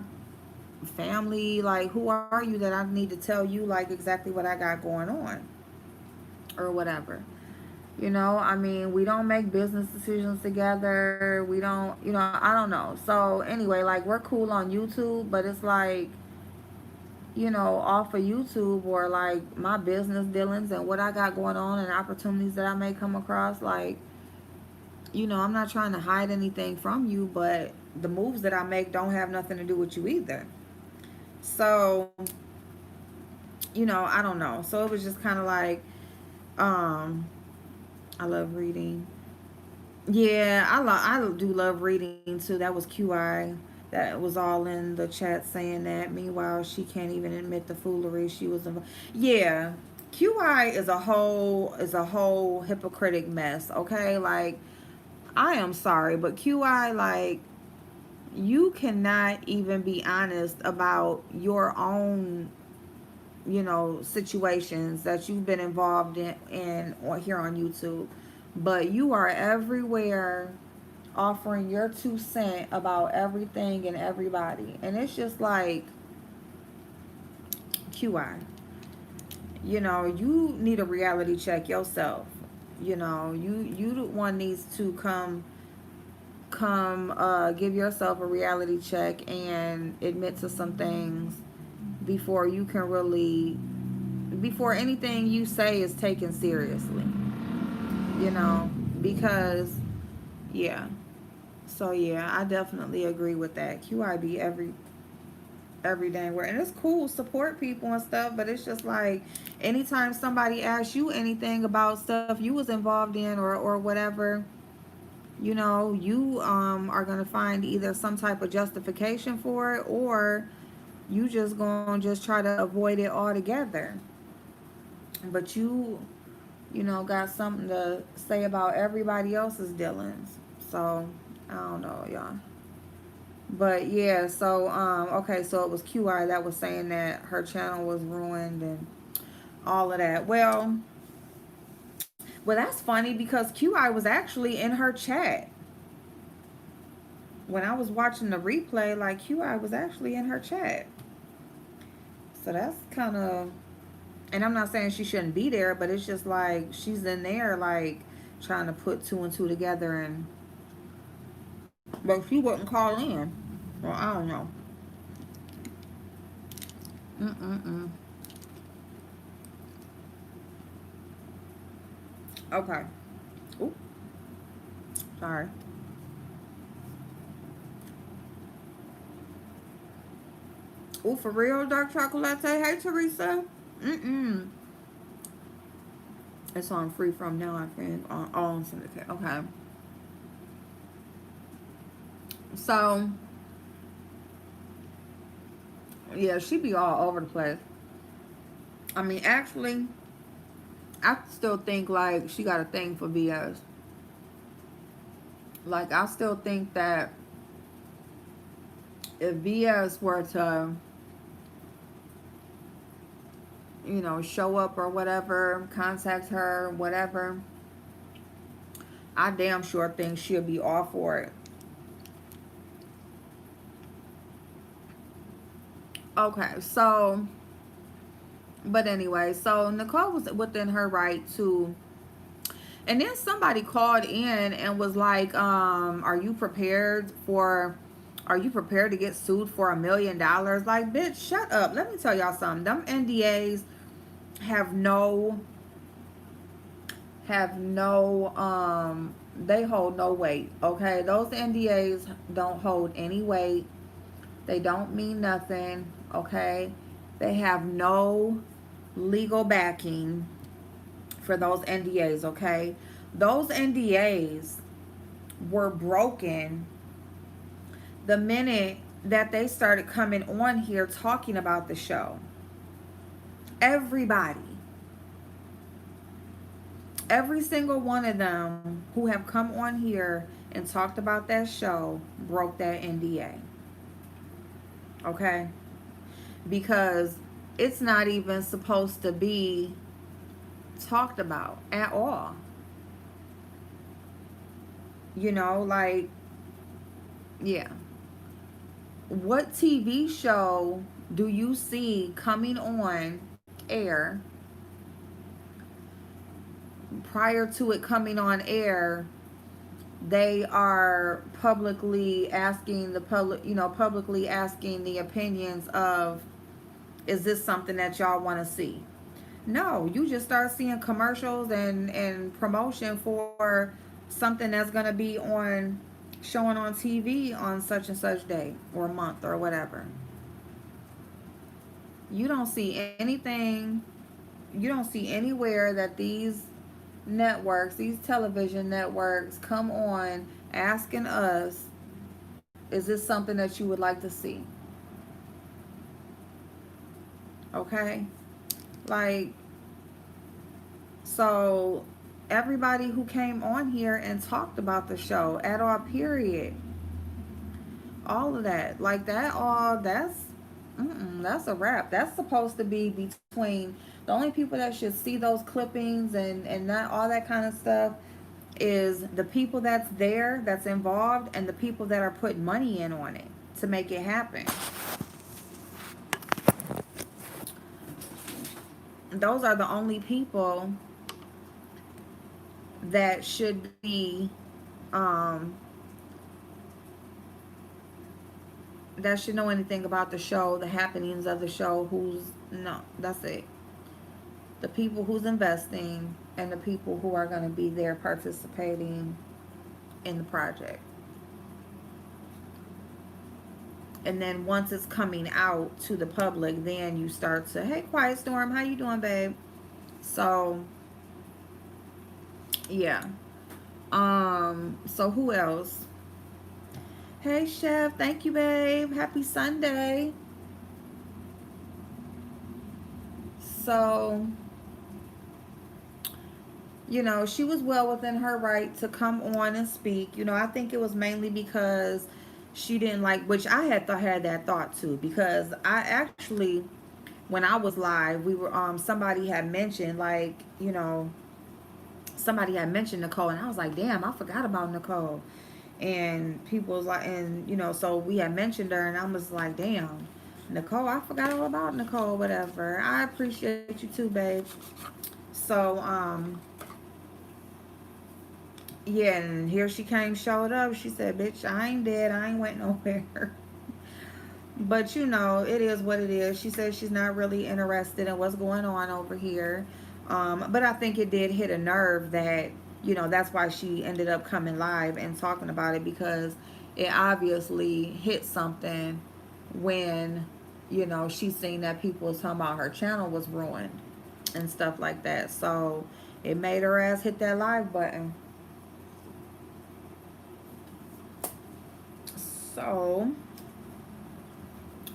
family. Like, who are you that I need to tell you like exactly what I got going on or whatever? You know, I mean, we don't make business decisions together. We don't, you know, I don't know. So anyway, like, we're cool on YouTube, but it's like, you know, off of YouTube, or like my business dealings and what I got going on and opportunities that I may come across, like, you know, I'm not trying to hide anything from you, but the moves that I make don't have nothing to do with you either. So, you know, I don't know. So it was just kind of like, um, I love reading. Yeah, I do love reading too. That was QI. That was all in the chat saying that. Meanwhile, she can't even admit the foolery she was involved. Yeah, QI is a whole hypocritic mess. Okay, like, I am sorry, but QI, like, you cannot even be honest about your own, you know, situations that you've been involved in or here on YouTube, but you are everywhere offering your 2 cents about everything and everybody, and it's just like, QI, you know, you need a reality check yourself. You know, you the one needs to come give yourself a reality check and admit to some things before you can really, before anything you say is taken seriously, you know, because yeah. So yeah, I definitely agree with that. QIB every dang word. And it's cool, support people and stuff, but it's just like, anytime somebody asks you anything about stuff you was involved in, or whatever, you know, you are gonna find either some type of justification for it, or you just gonna just try to avoid it altogether. But you know, got something to say about everybody else's dealings. So I don't know, y'all. But yeah, so okay, so it was QI that was saying that her channel was ruined and all of that. Well, that's funny because QI was actually in her chat. When I was watching the replay, like, QI was actually in her chat. So that's kind of, and I'm not saying she shouldn't be there, but it's just like, she's in there like trying to put two and two together, and but she wouldn't call in. Well, I don't know. Mm-mm-mm. Okay. Ooh, sorry. Ooh, for real, dark chocolate latte. Hey, Teresa. Mm-mm. It's on free from now, I think. On syndicate. Okay. So, yeah, she be all over the place. I mean, actually, I still think, like, she got a thing for BS. Like, I still think that if BS were to, show up or whatever, contact her, whatever, I damn sure think she'll be all for it. Okay, so, but anyway, so Nicole was within her right to, and then somebody called in and was like, are you prepared to get sued for $1 million? Like, bitch, shut up. Let me tell y'all something. Them NDAs have no, they hold no weight, okay? Those NDAs don't hold any weight. They don't mean nothing, okay? They have no legal backing for those NDAs, okay? Those NDAs were broken the minute that they started coming on here talking about the show. Everybody, every single one of them who have come on here and talked about that show broke that NDA, okay? Because it's not even supposed to be talked about at all. Like, yeah. What TV show do you see coming on air prior to it coming on air? They are publicly asking the opinions of, is this something that y'all want to see? No, you just start seeing commercials and promotion for something that's going to be on, showing on TV on such and such day or month or whatever. You don't see anything, you don't see anywhere that these television networks come on asking us, is this something that you would like to see? Okay? Like, so everybody who came on here and talked about the show at all, period, all of that, like that, all that's a wrap. That's supposed to be between the only people that should see those clippings and not all that kind of stuff is the people that's there, that's involved, and the people that are putting money in on it to make it happen. Those are the only people that should be, um, that should know anything about the show, the happenings of the show. Who's no, that's it. The people who's investing and the people who are going to be there participating in the project. And then once it's coming out to the public, then you start to, hey, Quiet Storm, how you doing, babe? So yeah. So who else? Hey, Chef, thank you, babe. Happy Sunday. So, she was well within her right to come on and speak. I think it was mainly because she didn't like, which I had that thought too, because I actually, when I was live, we were somebody had mentioned, like, somebody had mentioned Nicole, and I was like, damn, I forgot about Nicole. And people was like, and so we had mentioned her, and I was like, damn, Nicole, I forgot all about Nicole, whatever. I appreciate you too, babe. So yeah, and here she came, showed up. She said, bitch, I ain't dead, I ain't went nowhere. But you know, it is what it is. She says she's not really interested in what's going on over here. But I think it did hit a nerve that, you know, that's why she ended up coming live and talking about it, because it obviously hit something when, you know, she seen that people was talking about her channel was ruined and stuff like that. So it made her ass hit that live button. So,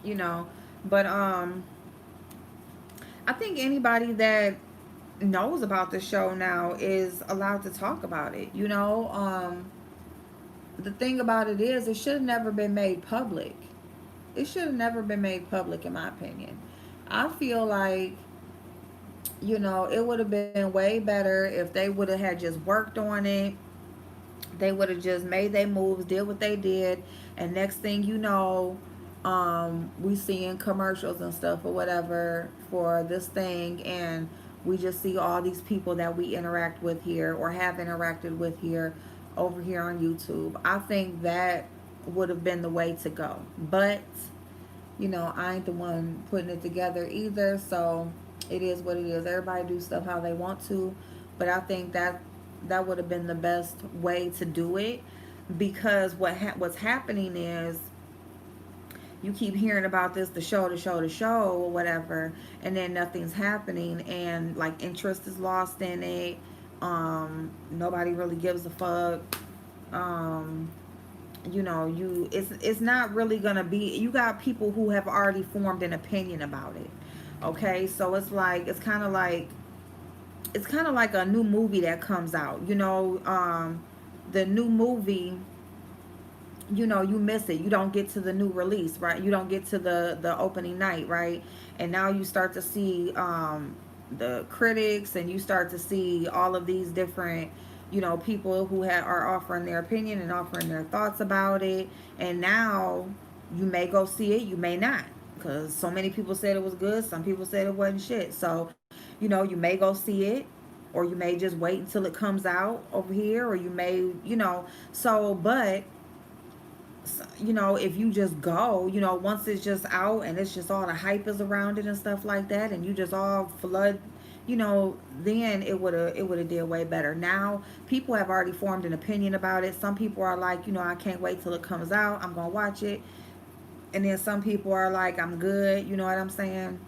you know, but I think anybody that knows about the show now is allowed to talk about it. You know, the thing about it is, it should have never been made public. It should have never been made public, in my opinion. I feel like, you know, it would have been way better if they would have had just worked on it. They would have just made their moves, did what they did, and next thing you know, we seeing commercials and stuff or whatever for this thing, and we just see all these people that we interact with here or have interacted with here over here on YouTube. I think that would have been the way to go. But, you know, I ain't the one putting it together either, so it is what it is. Everybody do stuff how they want to, but I think that that would have been the best way to do it, because what's happening is you keep hearing about this, the show or whatever, and then nothing's happening, and like interest is lost in it. Nobody really gives a fuck. um you know, it's not really gonna be, you got people who have already formed an opinion about it. Okay, so it's like, it's kind of like a new movie that comes out, you know. The new movie, you know, you miss it, you don't get to the new release, right? You don't get to the opening night, right? And now you start to see the critics, and you start to see all of these different, you know, people who are offering their opinion and offering their thoughts about it. And now you may go see it, you may not, because so many people said it was good, some people said it wasn't shit. So, you know, you may go see it, or you may just wait until it comes out over here, or you may, you know. So, but, you know, if you just go, you know, once it's just out and it's just all the hype is around it and stuff like that, and you just all flood, you know, then it would have did way better. Now people have already formed an opinion about it. Some people are like, you know, I can't wait till it comes out, I'm gonna watch it. And then some people are like, I'm good, you know what I'm saying?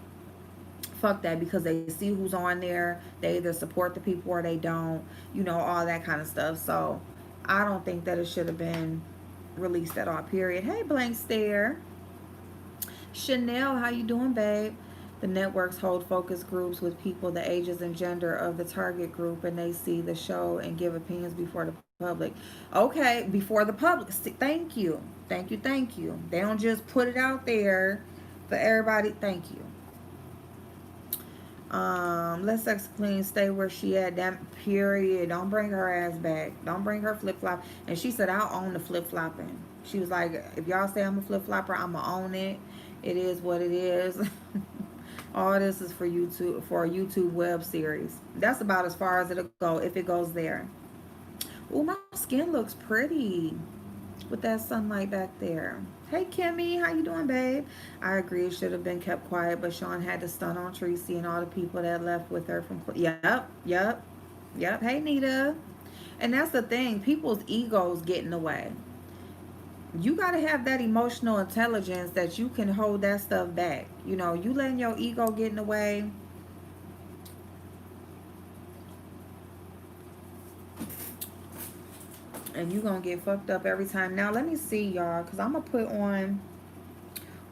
Fuck that, because they see who's on there, they either support the people or they don't, you know, all that kind of stuff. So I don't think that it should have been released at all, period. Hey, blank stare. Chanel, how you doing, babe? The networks hold focus groups with people the ages and gender of the target group, and they see the show and give opinions before the public. Okay, before the public. Thank you. Thank you, thank you. They don't just put it out there for everybody. Thank you. Let's sex clean, stay where she at. That period. Don't bring her ass back. Don't bring her flip flop. And she said, I'll own the flip flopping. She was like, if y'all say I'm a flip flopper, I'ma own it. It is what it is. All this is for YouTube, for a YouTube web series. That's about as far as it'll go if it goes there. Ooh, my skin looks pretty with that sunlight back there. Hey Kimmy, how you doing, babe? I agree, it should have been kept quiet, but Sean had to stun on Tracy and all the people that left with her from. Yep, yep, yep. Hey Nita. And that's the thing, people's egos get in the way. You got to have that emotional intelligence that you can hold that stuff back. You know, you letting your ego get in the way, and you gonna get fucked up every time. Now let me see, y'all, because I'm gonna put on.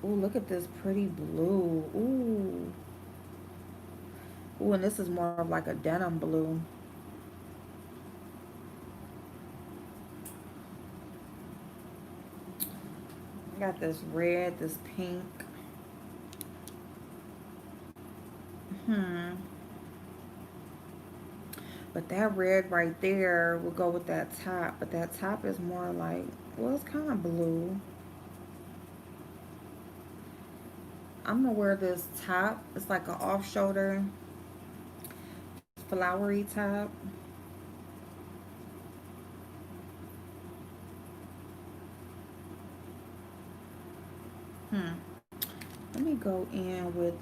Ooh, look at this pretty blue. Ooh. Ooh, and this is more of like a denim blue. I got this red, this pink. Hmm. But that red right there will go with that top. But that top is more like, well, it's kind of blue. I'm gonna wear this top. It's like an off-shoulder flowery top. Hmm. go in with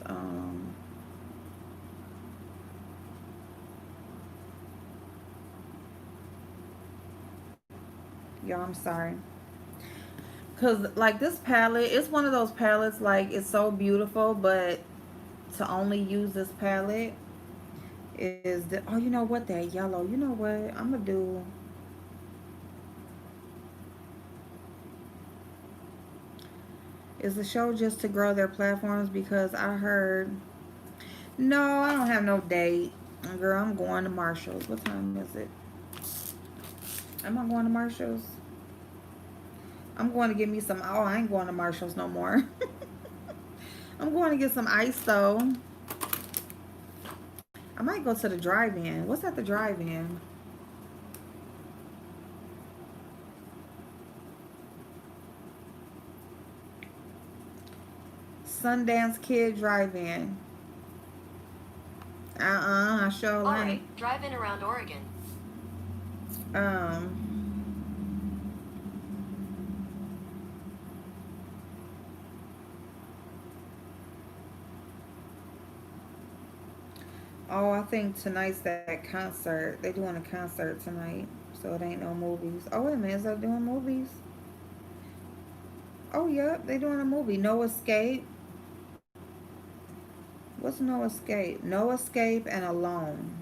y'all, I'm sorry. Cause like this palette, it's one of those palettes like it's so beautiful, but to only use this palette is the, oh, you know what, that yellow. You know what? I'm gonna do, is the show just to grow their platforms, because I heard, no, I don't have no date. Girl, I'm going to Marshalls. What time is it? Am I going to Marshalls? I'm going to get me some, oh, I ain't going to Marshalls no more. I'm going to get some ice though. I might go to the drive-in. What's at the drive-in? Sundance Kid Drive-In. I sure like. Alright, drive-in around Oregon. Um. Oh, I think tonight's that concert. They doing a concert tonight, so it ain't no movies. Oh wait a minute, is they doing movies? Oh yep, they doing a movie. No Escape. What's No Escape? No Escape and Alone.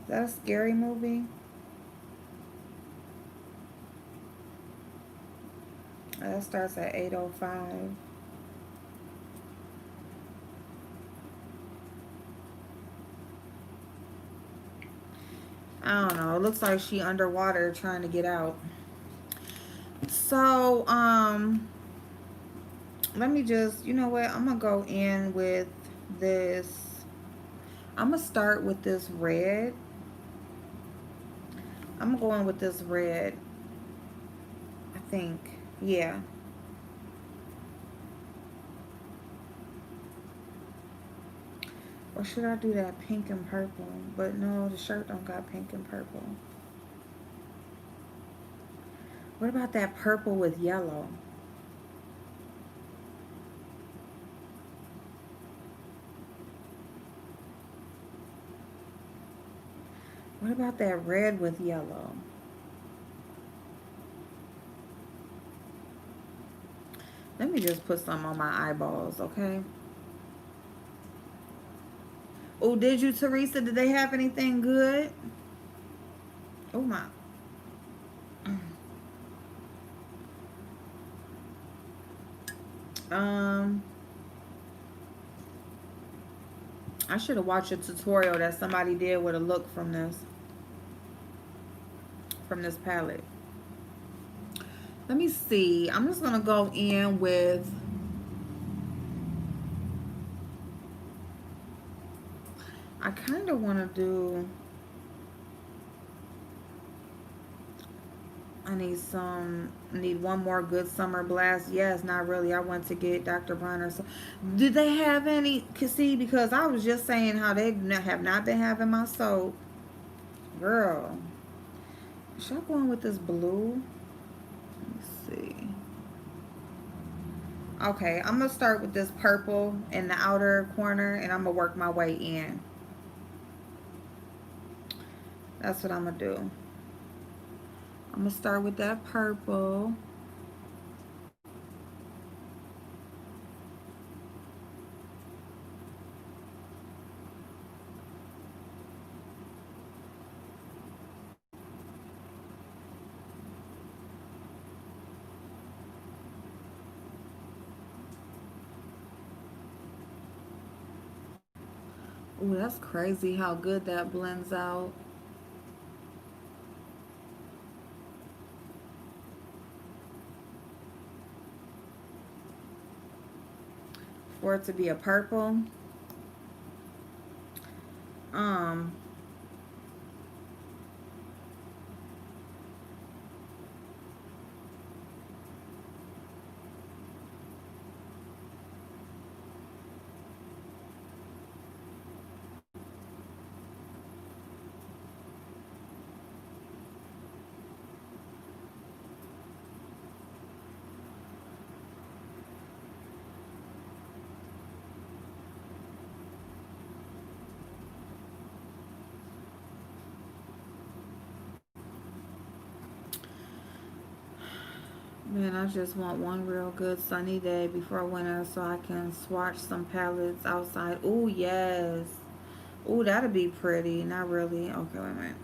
Is that a scary movie? That starts at 8:05. I don't know. It looks like she underwater trying to get out. So, let me just, you know what? I'm gonna go in with this. I'm gonna start with this red. I'm going with this red. I think. Yeah. Or should I do that pink and purple? But no, the shirt don't got pink and purple. What about that purple with yellow? What about that red with yellow? Let me just put some on my eyeballs, okay? Oh, did you, Teresa? Did they have anything good? Oh my. Um, I should have watched a tutorial that somebody did with a look from this palette. Let me see. I'm just gonna go in with, I kind of want to do, I need one more good summer blast. Yes, not really. I went to get Dr. Bronner. So, did they have any? See, because I was just saying how they have not been having my soap. Girl, should I go in with this blue? Let's see. Okay, I'm going to start with this purple in the outer corner, and I'm going to work my way in. That's what I'm going to do. I'm going to start with that purple. Ooh, that's crazy how good that blends out. For it to be a purple. Um, Man, I just want one real good sunny day before winter so I can swatch some palettes outside. Oh, yes. Oh, that'd be pretty. Not really. Okay, wait a minute.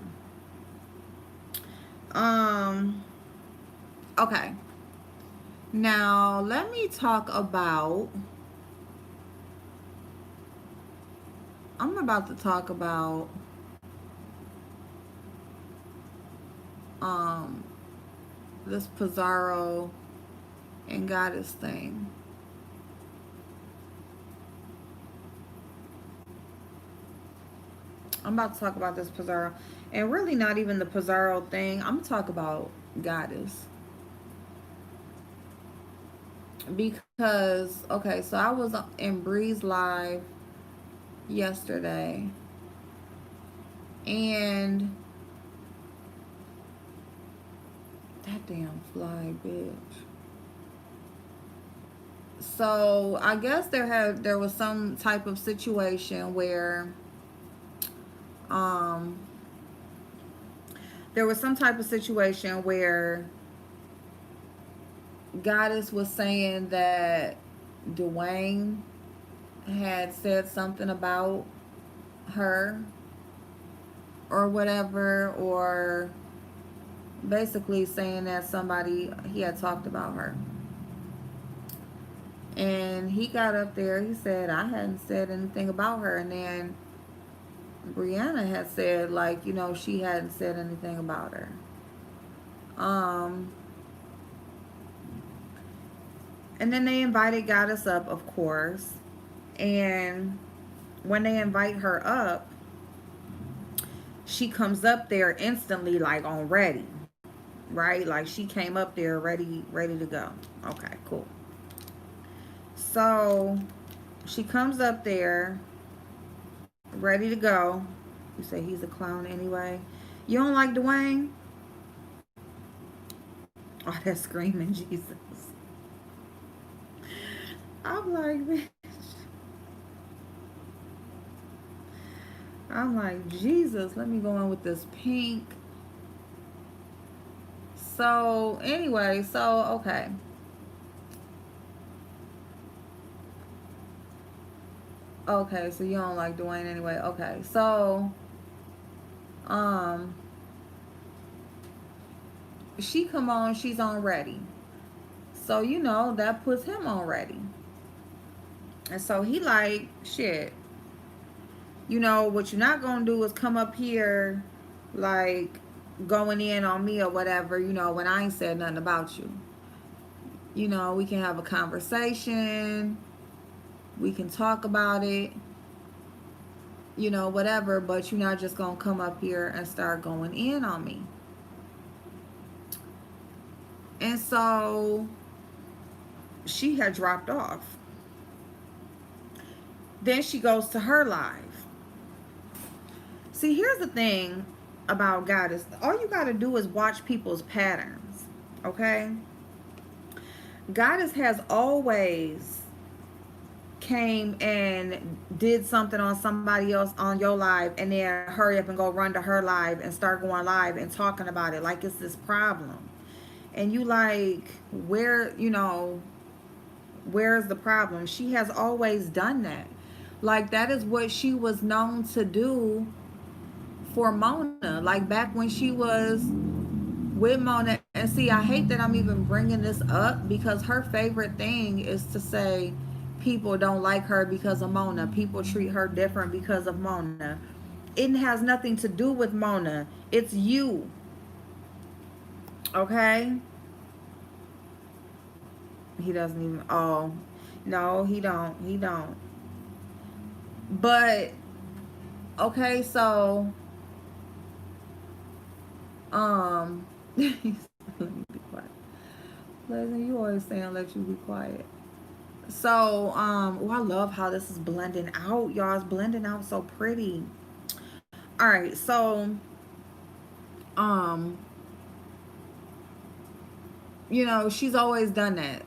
Um, okay. Now, let me talk about, I'm about to talk about, um, this Pizarro and Goddess thing. I'm about to talk about this Pizarro. And really not even the Pizarro thing. I'm going to talk about Goddess. Because, okay, so I was in Breeze Live yesterday. And that damn fly, bitch. So I guess there was some type of situation where um there was some type of situation where Goddess was saying that Dwayne had said something about her or whatever, or basically saying that somebody he had talked about her. And he got up there, he said, I hadn't said anything about her. And then Brianna had said, like, she hadn't said anything about her. Um, and then they invited Goddess up, of course. And when they invite her up, she comes up there instantly, like on ready, right? Like she came up there ready to go. Okay, cool. So she comes up there ready to go. You say he's a clown anyway. You don't like Dwayne? Oh, that's screaming Jesus. I'm like, bitch. I'm like, Jesus, let me go in with this pink. So, anyway, so, okay. Okay, so you don't like Dwayne anyway. Okay, so, um, she come on, she's on ready. So, that puts him on ready. And so he like, shit, what you're not gonna do is come up here like going in on me or whatever, when I ain't said nothing about you. We can have a conversation, we can talk about it, whatever, but you're not just gonna come up here and start going in on me. And so she had dropped off. Then she goes to her live. See, here's the thing about Goddess. All you gotta do is watch people's patterns. Okay? Goddess has always came and did something on somebody else on your live and then hurry up and go run to her live and start going live and talking about it like it's this problem. And you like, where's the problem? She has always done that. Like that is what she was known to do for Mona. Like back when she was with Mona. And see, I hate that I'm even bringing this up because her favorite thing is to say people don't like her because of Mona. People treat her different because of Mona. It has nothing to do with Mona. It's you. Okay? He doesn't even. Oh, no, he don't. He don't. But okay, so let me be quiet. Leslie, you always saying let you be quiet. So, oh, I love how this is blending out, y'all. It's blending out so pretty. All right, so, um, she's always done that.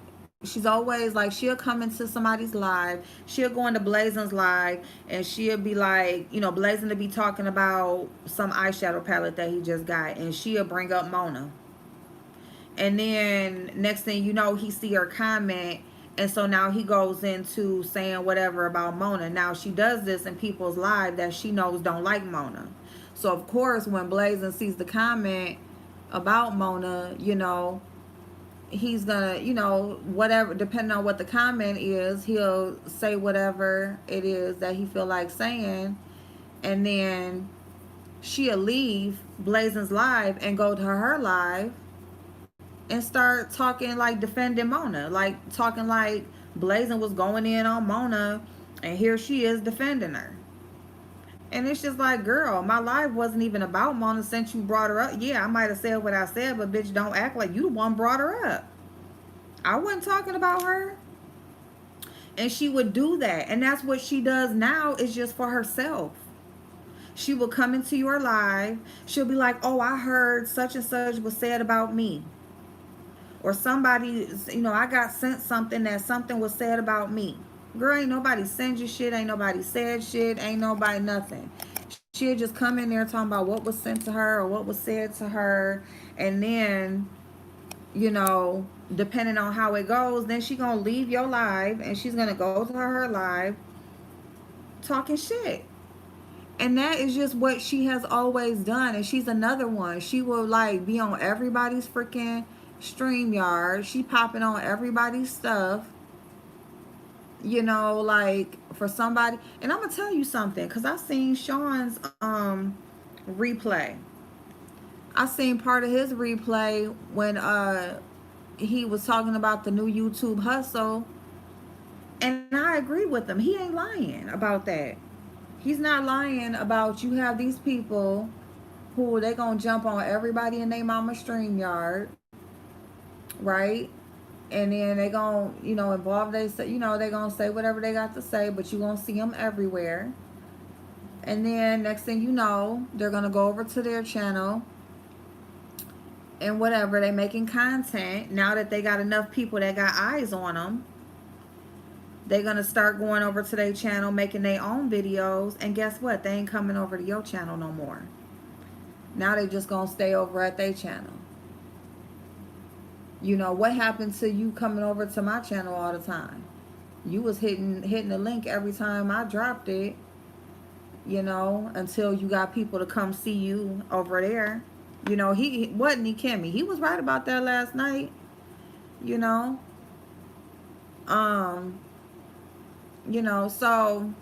She's always like she'll come into somebody's live, she'll go into Blazing's live, and she'll be like, Blazing to be talking about some eyeshadow palette that he just got, and she'll bring up Mona. And then next thing you know, he see her comment, and so now he goes into saying whatever about Mona. Now she does this in people's lives that she knows don't like Mona. So of course when Blazing sees the comment about Mona, he's gonna, whatever, depending on what the comment is, he'll say whatever it is that he feel like saying. And then she'll leave Blazing's live and go to her live and start talking like defending Mona, like talking like Blazing was going in on Mona, and here she is defending her. And it's just like, girl, my life wasn't even about Mona since you brought her up. Yeah, I might have said what I said, but bitch, don't act like you the one brought her up. I wasn't talking about her. And she would do that. And that's what she does now, is just for herself. She will come into your live. She'll be like, oh, I heard such and such was said about me. Or somebody, I got sent something that something was said about me. Girl, ain't nobody sent you shit. Ain't nobody said shit. Ain't nobody nothing. She'll just come in there talking about what was sent to her or what was said to her. And then, depending on how it goes, then she gonna leave your live and she's gonna go to her live talking shit. And that is just what she has always done. And she's another one. She will like be on everybody's freaking StreamYard. She popping on everybody's stuff. Like for somebody. And I'm gonna tell you something, because I seen Sean's replay. I seen part of his replay when he was talking about the new YouTube hustle. And I agree with him. He ain't lying about that. He's not lying about, you have these people who they gonna jump on everybody in their mama StreamYard, right? And then they gonna, involve they say, they gonna say whatever they got to say, but you gonna see them everywhere. And then next thing you know, they're gonna go over to their channel and whatever, they making content. Now that they got enough people that got eyes on them, they're gonna start going over to their channel, making their own videos. And guess what? They ain't coming over to your channel no more. Now they just gonna stay over at their channel. What happened to you coming over to my channel all the time? You was hitting the link every time I dropped it, until you got people to come see you over there. He wasn't, he Kimmy. He was right about that last night. you know um so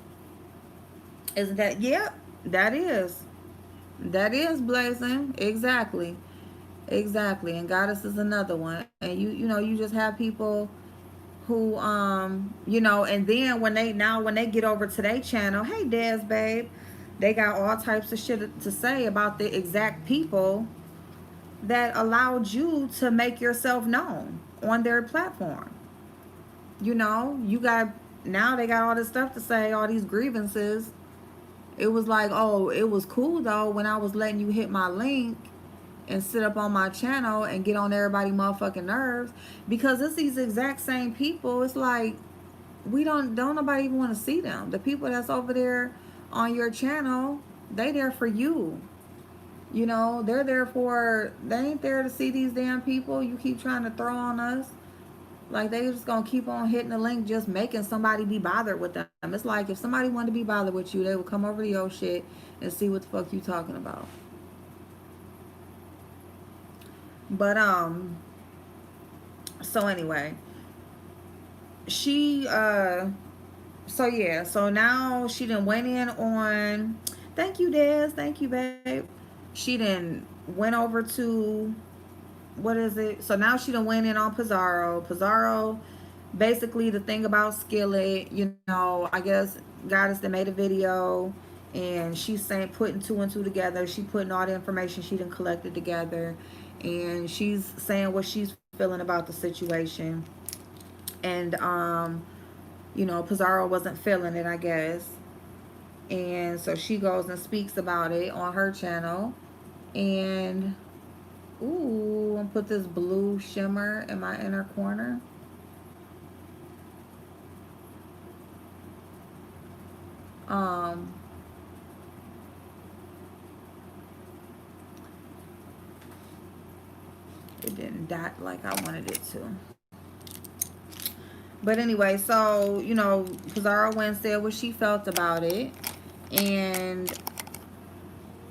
is that, yep, that is Blazing. Exactly. And Goddess is another one. And you just have people who and then when they get over to their channel, hey Des babe, they got all types of shit to say about the exact people that allowed you to make yourself known on their platform. You got, now they got all this stuff to say, all these grievances. It was like, oh, it was cool though when I was letting you hit my link and sit up on my channel and get on everybody's motherfucking nerves, because it's these exact same people. It's like, we don't nobody even want to see them. The people that's over there on your channel, they there for you. They're there for, they ain't there to see these damn people you keep trying to throw on us. Like, they just gonna keep on hitting the link, just making somebody be bothered with them. It's like, if somebody wanted to be bothered with you, they would come over to your shit and see what the fuck you talking about. But so anyway, she so yeah, so now she done went in on, thank you Des, thank you babe. She done went over to, what is it? So now she done went in on Pizarro. Basically, the thing about Skillet, I guess Goddess that made a video, and she's saying, putting two and two together. She putting all the information she done collected together, and she's saying what she's feeling about the situation. And Pizarro wasn't feeling it, I guess. And so she goes and speaks about it on her channel. And ooh, I'm gonna put this blue shimmer in my inner corner. Um, It didn't die like I wanted it to. But anyway, so, you know, Pizarro went and said what she felt about it. And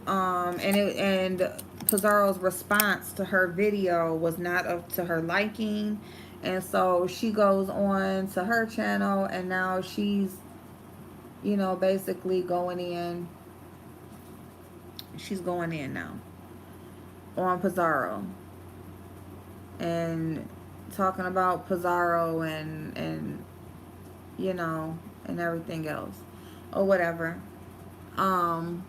and Pizarro's response to her video was not up to her liking. And so she goes on to her channel, and now she's, you know, basically going in. She's going in now on Pizarro and talking about Pizarro and you know, and everything else or whatever. Um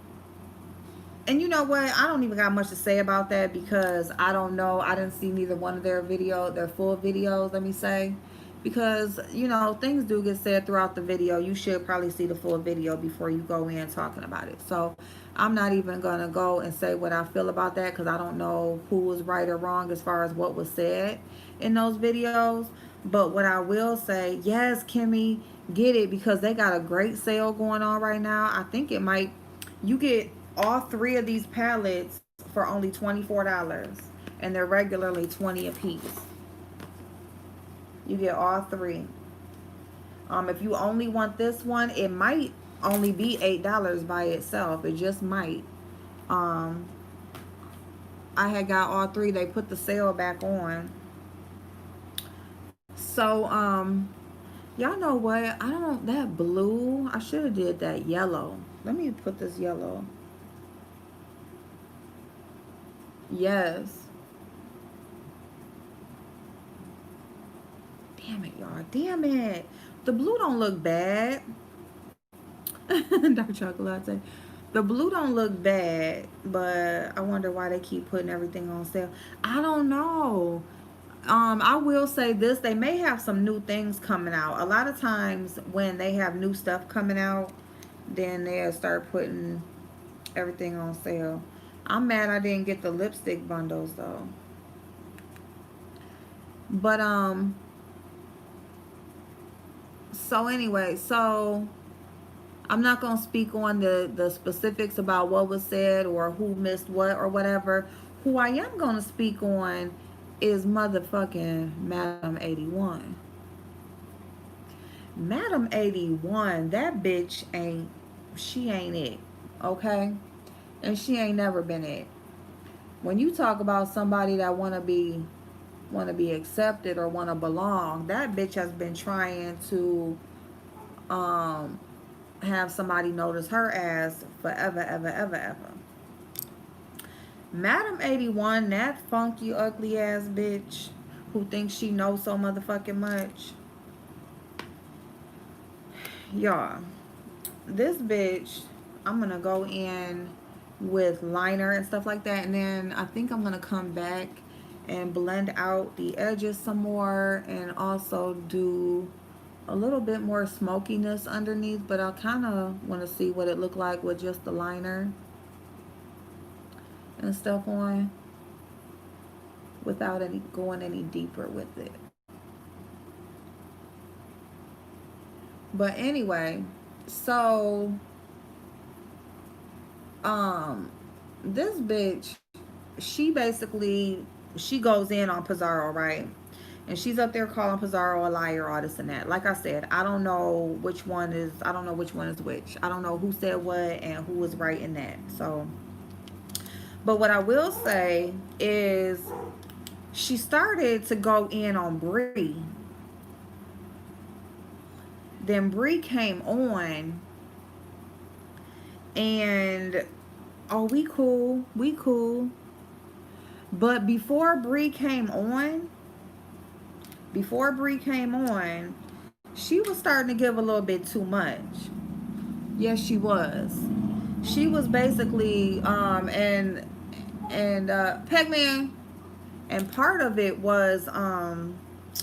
and you know what? I don't even got much to say about that because I don't know. I didn't see neither one of their full videos, let me say. Because, you know, things do get said throughout the video. You should probably see the full video before you go in talking about it. So I'm not even going to go and say what I feel about that because I don't know who was right or wrong as far as what was said in those videos. But what I will say, yes, Kimmy, get it because they got a great sale going on right now. I think it might, you get all three of these palettes for only $24, and they're regularly 20 a piece. You get all three. If you only want this one, it might only be $8 by itself. It just might. I had got all three. They put the sale back on. So y'all know what? I don't, that blue, I should have did that yellow. Let me put this yellow. Yes. Damn it, y'all. Damn it. The blue don't look bad. Dark chocolate latte. The blue don't look bad, but I wonder why they keep putting everything on sale. I don't know. I will say this, they may have some new things coming out. A lot of times when they have new stuff coming out, then they'll start putting everything on sale. I'm mad I didn't get the lipstick bundles though. But so anyway, so I'm not going to speak on the specifics about what was said or who missed what or whatever. Who I am going to speak on is motherfucking Madam 81. Madam 81, that bitch ain't, she ain't it, okay? And she ain't never been it. When you talk about somebody that want to be accepted or want to belong, that bitch has been trying to have somebody notice her ass forever, ever, ever, ever. Madam 81, that funky, ugly ass bitch who thinks she knows so motherfucking much. Y'all, this bitch, I'm gonna go in with liner and stuff like that, and then I think I'm gonna come back and blend out the edges some more and also do a little bit more smokiness underneath, but I kind of want to see what it looked like with just the liner and stuff on without any going any deeper with it. But anyway, so this bitch, she basically, she goes in on Pizarro, right? And she's up there calling Pizarro a liar, all this and that. Like I said, I don't know which one is, I don't know which one is which. I don't know who said what and who was right in that. So, but what I will say is she started to go in on Bree. Then Bree came on and, oh, we cool, we cool. But before Bree came on, she was starting to give a little bit too much. Yes, she was. She was basically Pegman, and part of it was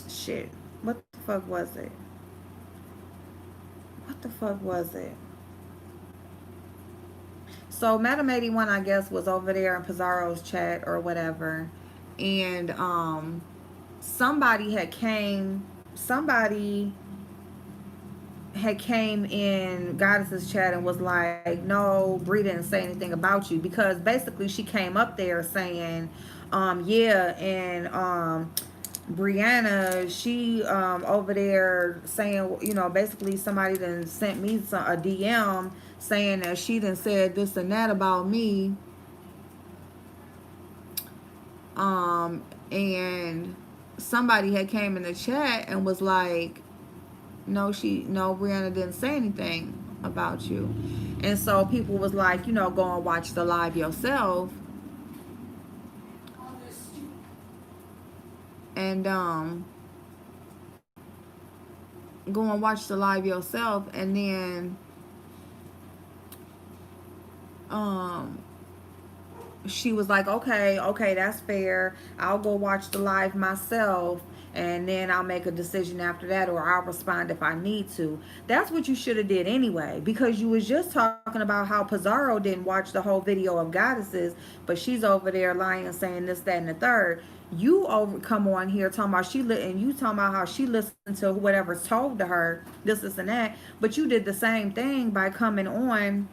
shit. What the fuck was it? What the fuck was it? So Madam 81, I guess, was over there in Pizarro's chat or whatever, and somebody had came in Goddess's chat and was like, no, Bree didn't say anything about you, because basically she came up there saying Yeah, and Brianna, she over there saying, you know, basically somebody then sent me a DM saying that she done said this and that about me. And somebody had came in the chat and was like, no, Brianna didn't say anything about you. And so people was like, you know, go and watch the live yourself. And go and watch the live yourself, and then um she was like, okay, that's fair. I'll go watch the live myself, and then I'll make a decision after that, or I'll respond if I need to. That's what you should have did anyway, because you was just talking about how Pizarro didn't watch the whole video of Goddesses, but she's over there lying and saying this, that, and the third. You over come on here talking about and you talking about how she listened to whatever's told to her, this, and that. But you did the same thing by coming on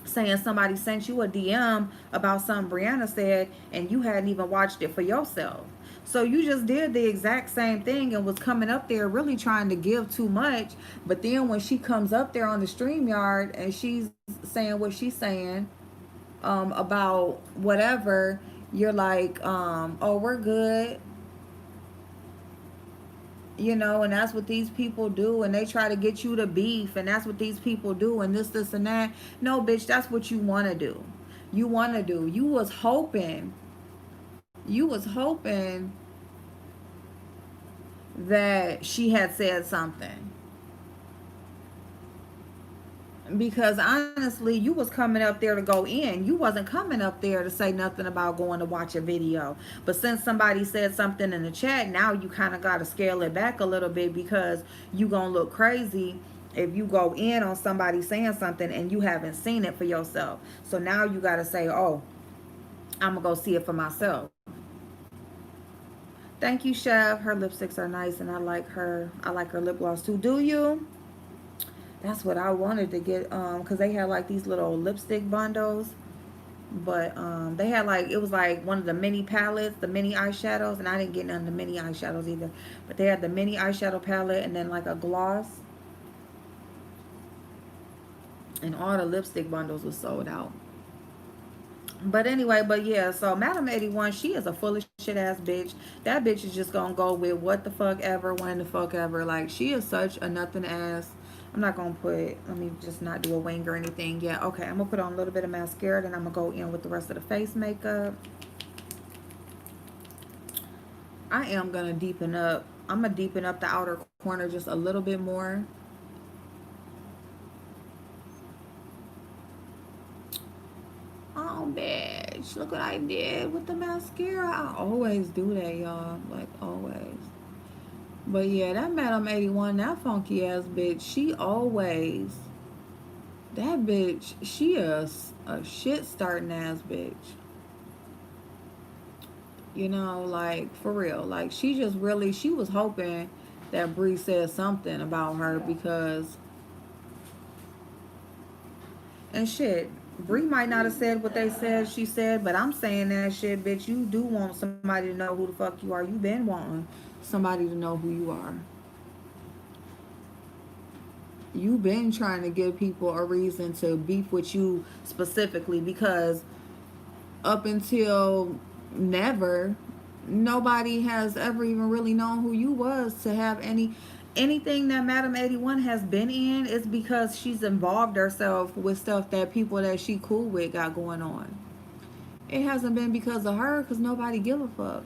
saying somebody sent you a DM about something Brianna said and you hadn't even watched it for yourself. So you just did the exact same thing and was coming up there really trying to give too much. But then when she comes up there on the StreamYard and she's saying what she's saying about whatever, you're like, oh, we're good. You know, and that's what these people do, and they try to get you to beef, and that's what these people do, and this and that. No, bitch, that's what you want to do. You want to do. You was hoping that she had said something, because honestly you was coming up there to go in. You wasn't coming up there to say nothing about going to watch a video. But since somebody said something in the chat, now you kind of got to scale it back a little bit, because you gonna look crazy if you go in on somebody saying something and you haven't seen it for yourself. So now you got to say, oh, I'm gonna go see it for myself. Thank you, Chef. Her lipsticks are nice, and I like her lip gloss too. Do you? That's what I wanted to get, because they had like these little lipstick bundles. But they had like, it was like one of the mini palettes, the mini eyeshadows, and I didn't get none of the mini eyeshadows either. But they had the mini eyeshadow palette and then like a gloss, and all the lipstick bundles was sold out. But anyway, but yeah, so Madam 81, she is a full of shit ass bitch. That bitch is just gonna go with what the fuck ever, when the fuck ever. Like, she is such a nothing ass. I'm not gonna let me just not do a wing or anything. Yeah, okay, I'm gonna put on a little bit of mascara, then I'm gonna go in with the rest of the face makeup. I am gonna deepen up. I'm gonna deepen up the outer corner just a little bit more. Oh, bitch. Look what I did with the mascara. I always do that, y'all. Like, always. But yeah, that Madam 81, that funky ass bitch, she always. That bitch, she is a shit starting ass bitch. You know, like, for real. Like, she just really, she was hoping that Bree said something about her, because, and shit, Bree might not have said what they said she said, but I'm saying that shit, bitch. You do want somebody to know who the fuck you are. You been wanting somebody to know who you are. You been trying to give people a reason to beef with you specifically, because up until never, nobody has ever even really known who you was to have anything that Madam 81 has been in is because she's involved herself with stuff that people that she cool with got going on. It hasn't been because of her, because nobody give a fuck.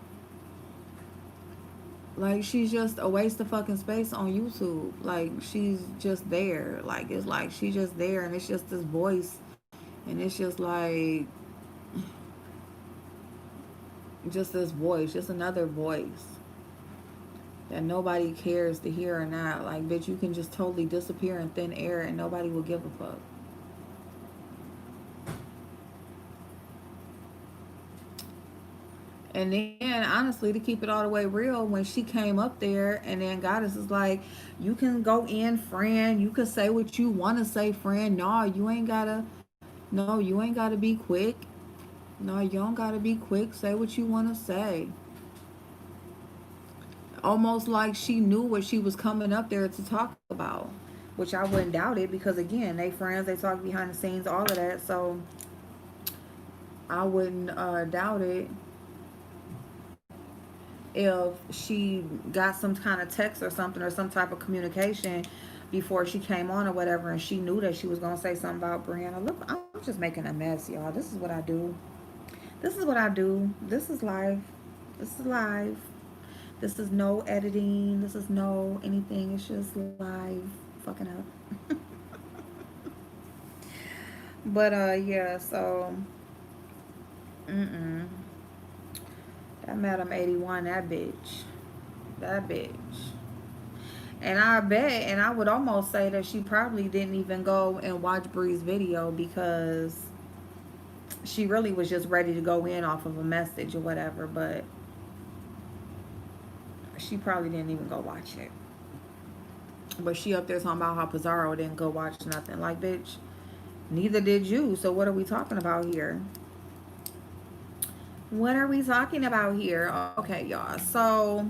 Like, she's just a waste of fucking space on YouTube. Like, she's just there. Like, it's like she's just there, and it's just this voice, and it's just like, just this voice, just another voice that nobody cares to hear or not. Like, bitch, you can just totally disappear in thin air and nobody will give a fuck. And then, honestly, to keep it all the way real, when she came up there, and then Goddess is like, you can go in, friend. You can say what you want to say, friend. No, you ain't gotta be quick. No, you don't gotta be quick. Say what you wanna say. Almost like she knew what she was coming up there to talk about, which I wouldn't doubt it because again, they friends, they talk behind the scenes, all of that. So I wouldn't doubt it if she got some kind of text or something or some type of communication before she came on or whatever, and she knew that she was gonna say something about Brianna. Look, I'm just making a mess, y'all. This is what I do. This is what I do. This is live. This is live. This is no editing. This is no anything. It's just live fucking up. But yeah, so mm-mm. That Madam 81, that bitch. That bitch. And I bet, and I would almost say that she probably didn't even go and watch Bree's video because she really was just ready to go in off of a message or whatever, but she probably didn't even go watch it. But she up there talking about how Pizarro didn't go watch nothing. Like, bitch, neither did you. So what are we talking about here? What are we talking about here? Okay, y'all. So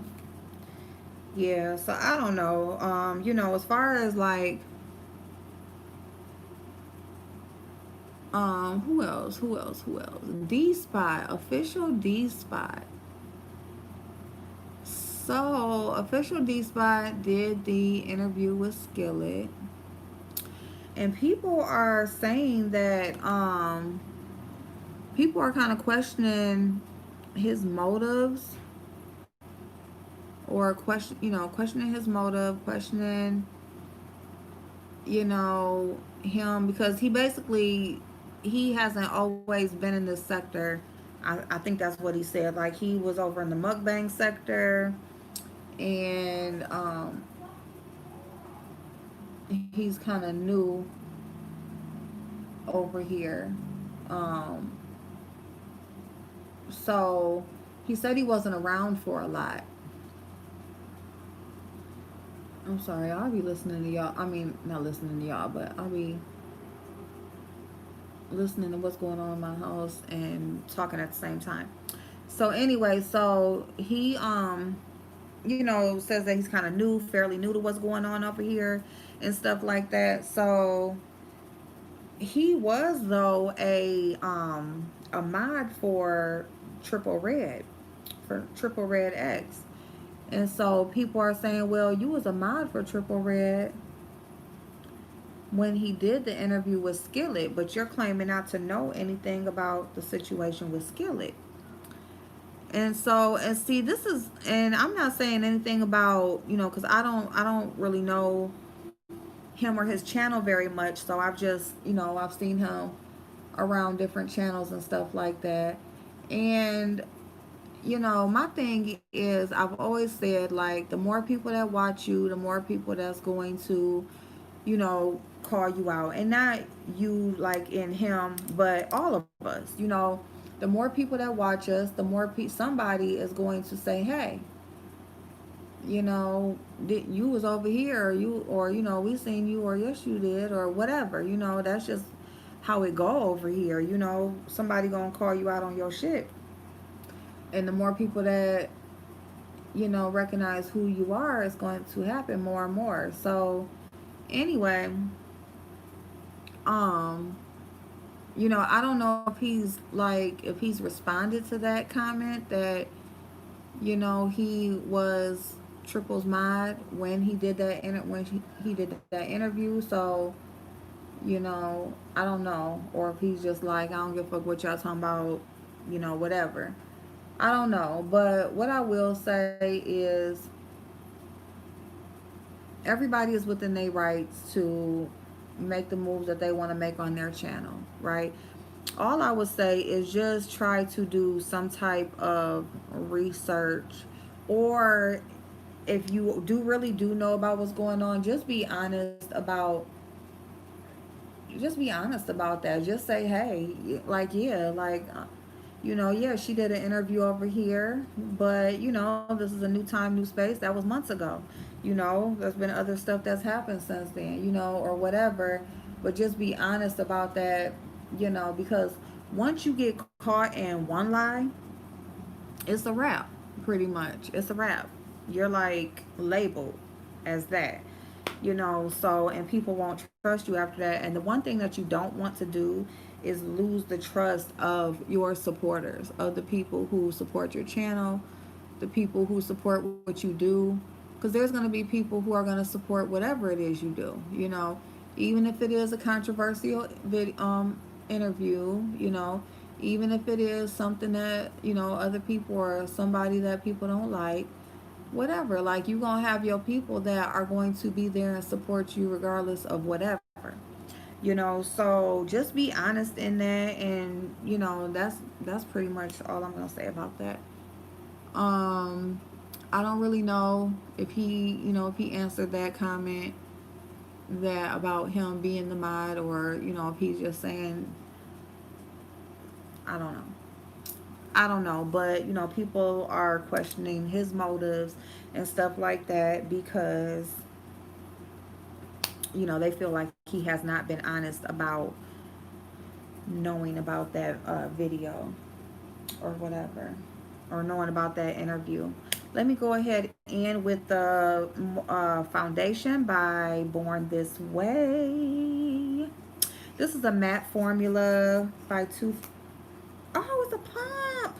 yeah, so I don't know. As far as like who else? Who else? Who else? D Spot, official D Spot. So official D Spot did the interview with Skillet. And people are saying that people are kind of questioning his motives or questioning his motive, questioning him because he hasn't always been in this sector. I think that's what he said. Like he was over in the mukbang sector, and he's kind of new over here. Um, so he said he wasn't around for a lot. I'm sorry, I'll be listening to y'all. I mean, not listening to y'all, but I'll be listening to what's going on in my house and talking at the same time. So anyway, so he says that he's kind of new, fairly new to what's going on over here and stuff like that. So he was though a mod for Triple Red for Triple Red X. And so people are saying, well, you was a mod for Triple Red when he did the interview with Skillet, but you're claiming not to know anything about the situation with Skillet. And so, and see, this is, and I'm not saying anything about, because I don't really know him or his channel very much. So I've just, I've seen him around different channels and stuff like that. And, my thing is, I've always said, like, the more people that watch you, the more people that's going to, call you out. And not you, like, in him, but all of us, the more people that watch us, the more somebody is going to say, hey, you was over here, or we seen you, or yes you did, or whatever. That's just how it go over here. Somebody gonna call you out on your shit. And the more people that recognize who you are, it's going to happen more and more. So anyway, um I don't know if he's responded to that comment that he was Triple's mod when he did he did that interview. So I don't know, or if he's just like, I don't give a fuck what y'all talking about, whatever. I don't know, but what I will say is everybody is within their rights to make the moves that they want to make on their channel, right? All I would say is just try to do some type of research, or if you really do know about what's going on, just be honest about that. Just say, hey, like, yeah, like, yeah, she did an interview over here, but this is a new time, new space. That was months ago. There's been other stuff that's happened since then, or whatever. But just be honest about that, because Once you get caught in one lie, it's a wrap. Pretty much, it's a wrap. You're like labeled as that, you know. So, and people won't trust you after that. And the one thing that you don't want to do is lose the trust of your supporters, of the people who support your channel, the people who support what you do, because there's going to be people who are going to support whatever it is you do, you know, even if it is a controversial interview, you know, even if it is something that, you know, other people or somebody that people don't like, whatever. Like, you're going to have your people that are going to be there and support you regardless of whatever, you know. So just be honest in that. And you know, that's pretty much all I'm going to say about that. um I don't really know if he, you know, if he answered that comment, that about him being the mod, or you know, if he's just saying, I don't know. I don't know, but you know, people are questioning his motives and stuff like that because you know, they feel like he has not been honest about knowing about that video or whatever, or knowing about that interview. Let me go ahead and with the foundation by Born This Way. This is a matte formula by Two. Oh, it's a pump.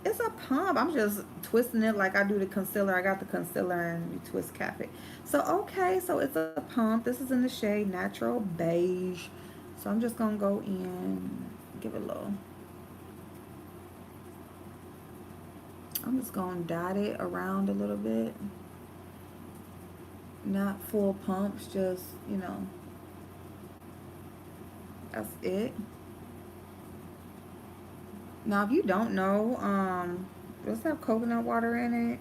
It's a pump. I'm just twisting it like I do the concealer. I got the concealer and you twist cap it. So, okay, so it's a pump. This is in the shade Natural Beige. So I'm just going to go in, give it a little. I'm just going to dot it around a little bit. Not full pumps, just, you know, that's it. Now, if you don't know, does it have coconut water in it?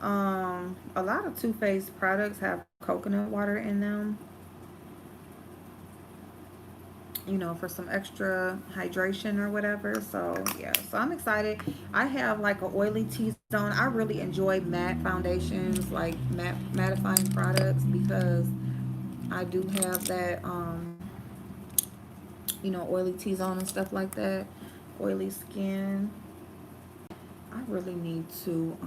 A lot of Too Faced products have coconut water in them, you know, for some extra hydration or whatever. So yeah, so I'm excited. I have like an oily T-zone. I really enjoy matte foundations, like matte mattifying products, because I do have that, you know, oily T-zone and stuff like that, oily skin. I really need to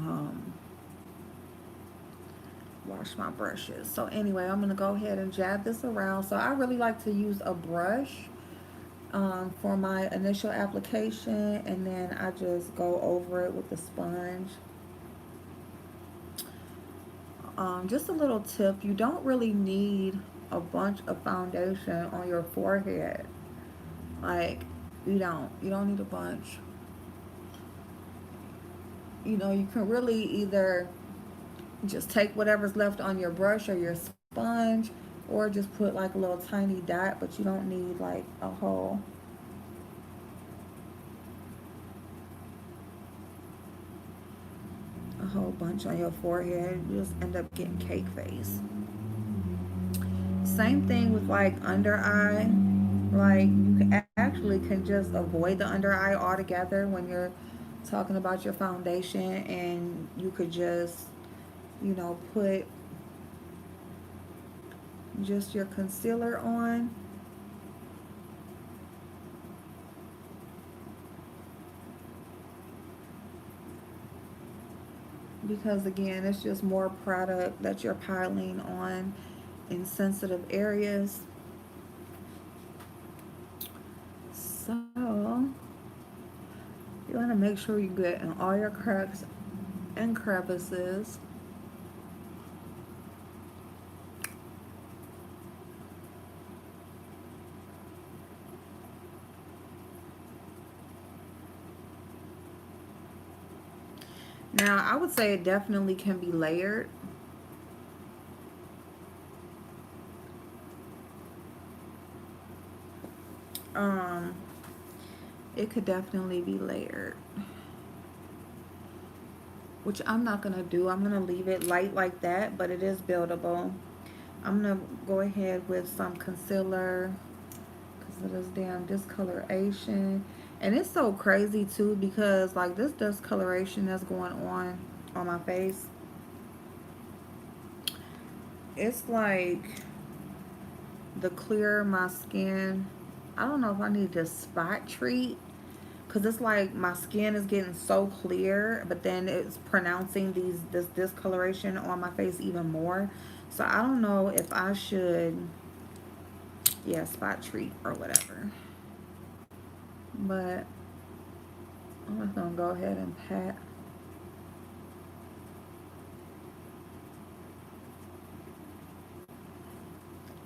wash my brushes. So anyway, I'm gonna go ahead and jab this around. So I really like to use a brush for my initial application, and then I just go over it with the sponge. Just a little tip, you don't really need a bunch of foundation on your forehead. Like, you don't need a bunch. You know, you can really either just take whatever's left on your brush or your sponge, or just put like a little tiny dot, but you don't need like a whole bunch on your forehead. You just end up getting cake face. Same thing with like under eye. Like, you actually can just avoid the under eye altogether when you're talking about your foundation, and you could just, you know, put just your concealer on. Because again, it's just more product that you're piling on in sensitive areas. So you want to make sure you get in all your cracks and crevices. Now, I would say it definitely can be layered. Um, it could definitely be layered, which I'm not gonna do. I'm gonna leave it light like that, but it is buildable. I'm gonna go ahead with some concealer because of this damn discoloration. And it's so crazy too, because like this discoloration that's going on my face, it's like the clearer my skin, I don't know if I need to spot treat, because it's like my skin is getting so clear, but then it's pronouncing this discoloration on my face even more. So I don't know if I should, yeah, spot treat or whatever. But I'm just gonna go ahead and pat.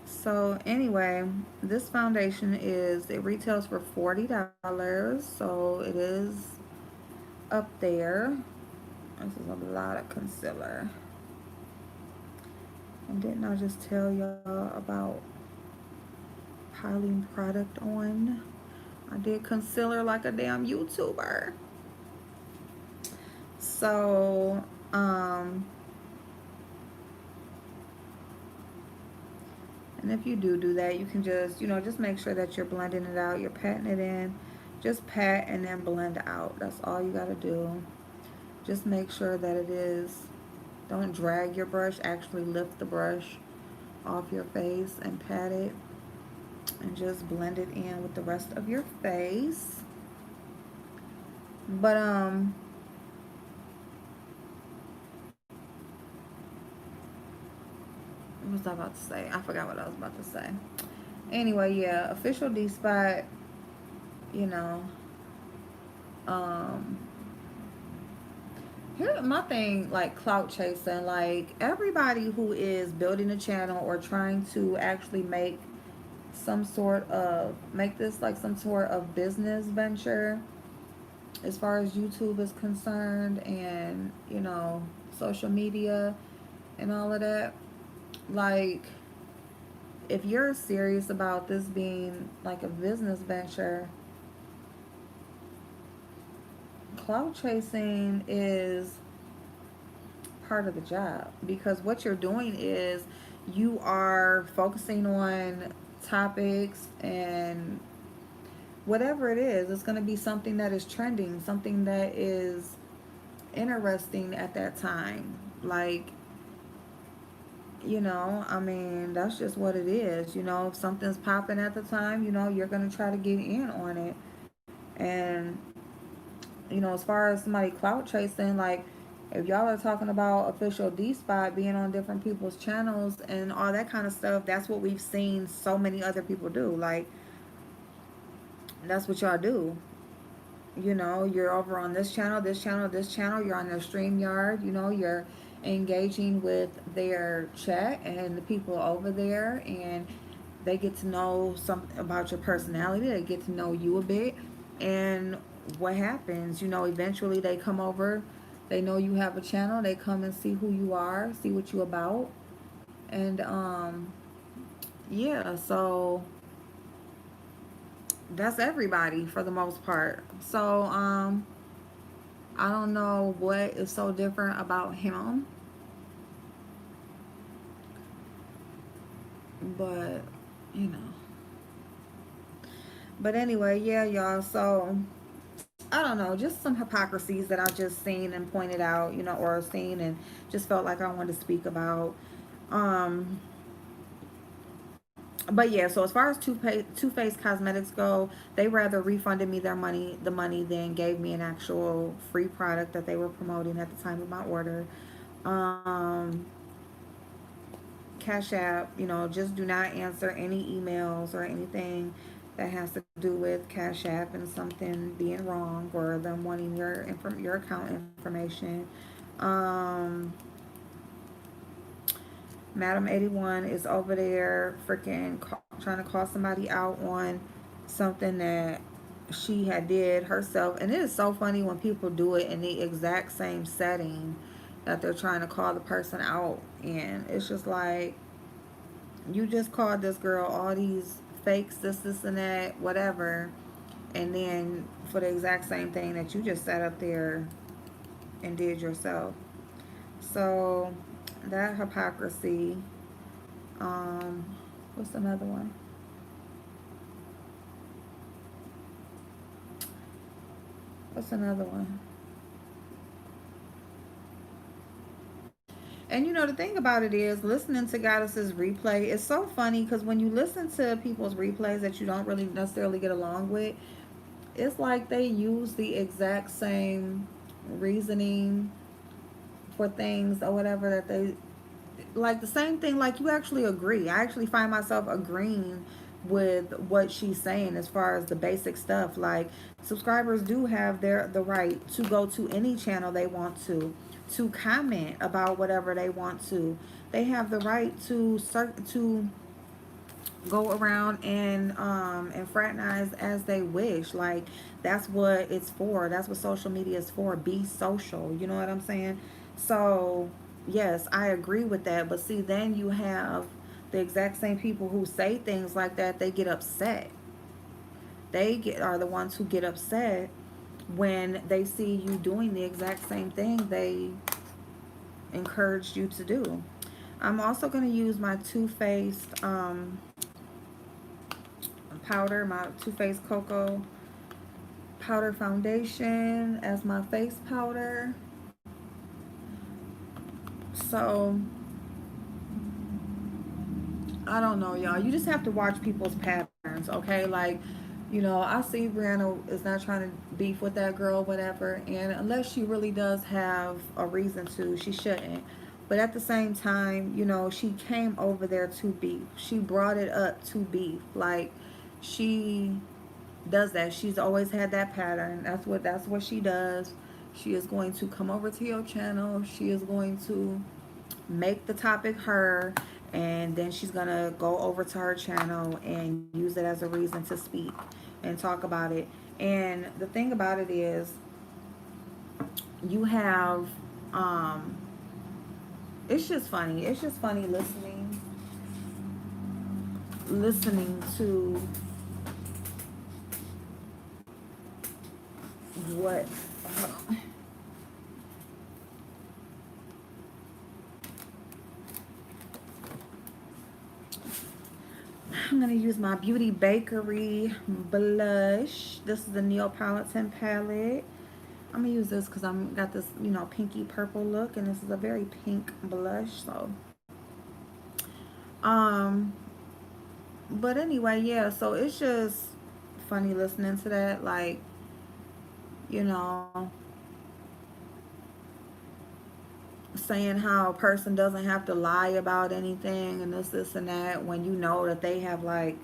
So anyway, this foundation it retails for $40, so it is up there. This is a lot of concealer. And didn't I just tell y'all about piling product on? I did concealer like a damn YouTuber. So, and if you do that, you can just, just make sure that you're blending it out, you're patting it in. Just pat and then blend out. That's all you gotta do. Just make sure that it is, don't drag your brush, actually lift the brush off your face and pat it and just blend it in with the rest of your face. But what was I about to say? I forgot what I was about to say. Anyway, yeah, official D spot, you know. Um Here's my thing, like clout chasing, like everybody who is building a channel or trying to actually make this like some sort of business venture as far as YouTube is concerned, and social media and all of that. Like, if you're serious about this being like a business venture, clout chasing is part of the job, because what you're doing is you are focusing on topics, and whatever it is, it's going to be something that is trending, something that is interesting at that time. Like, I mean, that's just what it is. If something's popping at the time, you're going to try to get in on it. And as far as somebody clout chasing, like, if y'all are talking about official D spot being on different people's channels and all that kind of stuff, that's what we've seen so many other people do. Like, that's what y'all do. You're over on this channel, this channel, this channel. You're on their StreamYard. You're engaging with their chat and the people over there, and they get to know something about your personality. They get to know you a bit, and what happens? Eventually they come over. They know you have a channel. They come and see who you are, see what you about, and yeah. So that's everybody for the most part. So I don't know what is so different about him, but you know. But anyway, yeah, y'all. So I don't know, just some hypocrisies that I just seen and pointed out, or seen and just felt like I wanted to speak about. Um, but yeah, so as far as Too Faced Cosmetics go, they rather refunded me the money, than gave me an actual free product that they were promoting at the time of my order. Um, Cash App, just do not answer any emails or anything that has to do with Cash App and something being wrong or them wanting your account information. Um, Madam 81 is over there freaking trying to call somebody out on something that she had did herself. And it is so funny when people do it in the exact same setting that they're trying to call the person out in. It's just like, you just called this girl all these fakes, this and that, whatever, and then for the exact same thing that you just sat up there and did yourself. So that hypocrisy. Um, what's another one? What's another one? And you know, the thing about it is, listening to Goddess's replay is so funny because when you listen to people's replays that you don't really necessarily get along with, it's like they use the exact same reasoning for things or whatever that they like, the same thing. Like, you actually agree. I actually find myself agreeing with what she's saying as far as the basic stuff. Like, subscribers do have the right to go to any channel they want to comment about whatever they want to. They have the right to go around and fraternize as they wish. Like, that's what it's for. That's what social media is for. Be social. You know what I'm saying? So yes, I agree with that. But see, then you have the exact same people who say things like that. They get upset. Are the ones who get upset when they see you doing the exact same thing they encouraged you to do. I'm also going to use my Too Faced powder, my Too Faced Cocoa Powder Foundation as my face powder. So, I don't know, y'all. You just have to watch people's patterns, okay? Like, you know, I see Brianna is not trying to beef with that girl, whatever. And unless she really does have a reason to, she shouldn't. But at the same time, you know, she came over there to beef. She brought it up to beef. Like, she does that. She's always had that pattern. That's what she does. She is going to come over to your channel. She is going to make the topic her, and then she's gonna go over to her channel and use it as a reason to speak and talk about it. And the thing about it is, you have it's just funny. It's just funny listening to what I'm going to use my Beauty Bakery blush. This is the Neapolitan palette. I'm going to use this because I'm got this, you know, pinky purple look, and this is a very pink blush. So, um, but anyway, yeah. So it's just funny listening to that. Like, you know, saying how a person doesn't have to lie about anything and this, and that, when you know that they have, like,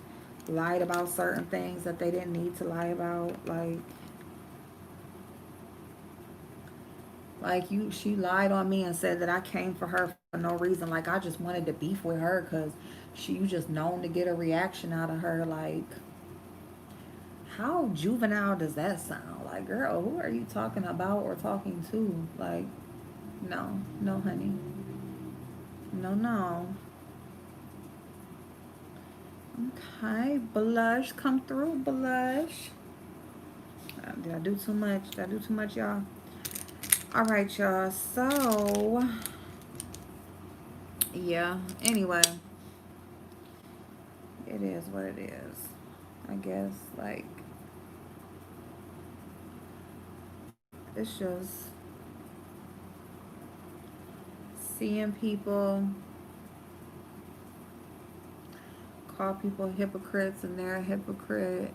lied about certain things that they didn't need to lie about. Like, she lied on me and said that I came for her for no reason. Like, I just wanted to beef with her because you just known to get a reaction out of her. Like, how juvenile does that sound? Like, girl, who are you talking about or talking to? Like, no, no, honey. No, no. Okay, blush, come through, blush. Did I do too much? Did I do too much, y'all? All right, y'all. So, yeah. Anyway, it is what it is. I guess, like, it's just seeing people call people hypocrites and they're a hypocrite.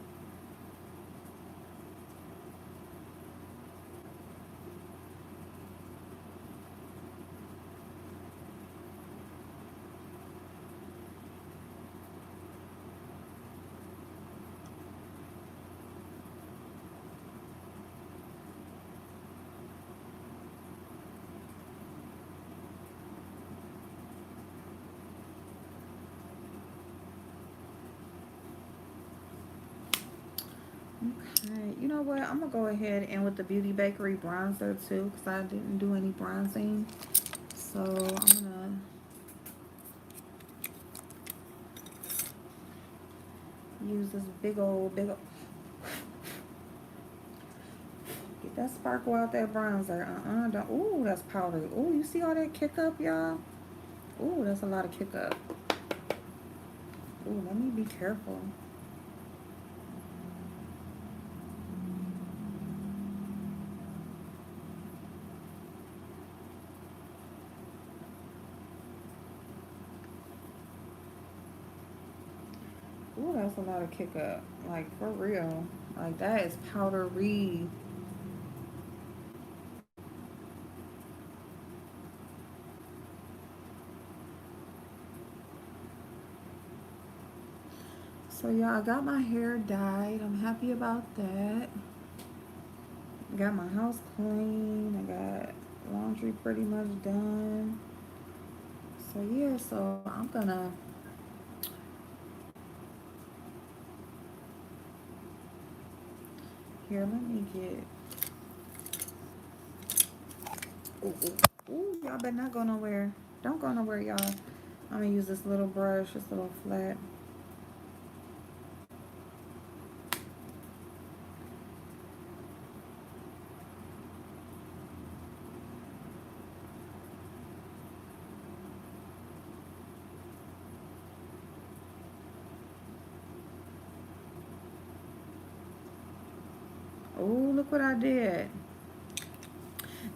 Okay, you know what? I'm gonna go ahead and with the Beauty Bakery bronzer too, because I didn't do any bronzing. So I'm gonna use this big old, get that sparkle out that bronzer. Don't. Ooh, that's powdery. Ooh, you see all that kick up, y'all? Ooh, that's a lot of kick up. Ooh, let me be careful. Ooh, that's a lot of kick up. Like, for real. Like, that is powdery. So, y'all, I got my hair dyed. I'm happy about that. Got my house clean. I got laundry pretty much done. So, yeah, so I'm gonna. Here, let me get. Ooh, ooh, ooh, y'all better not go nowhere. Don't go nowhere, y'all. I'm gonna use this little brush, this little flat. Oh, look what I did.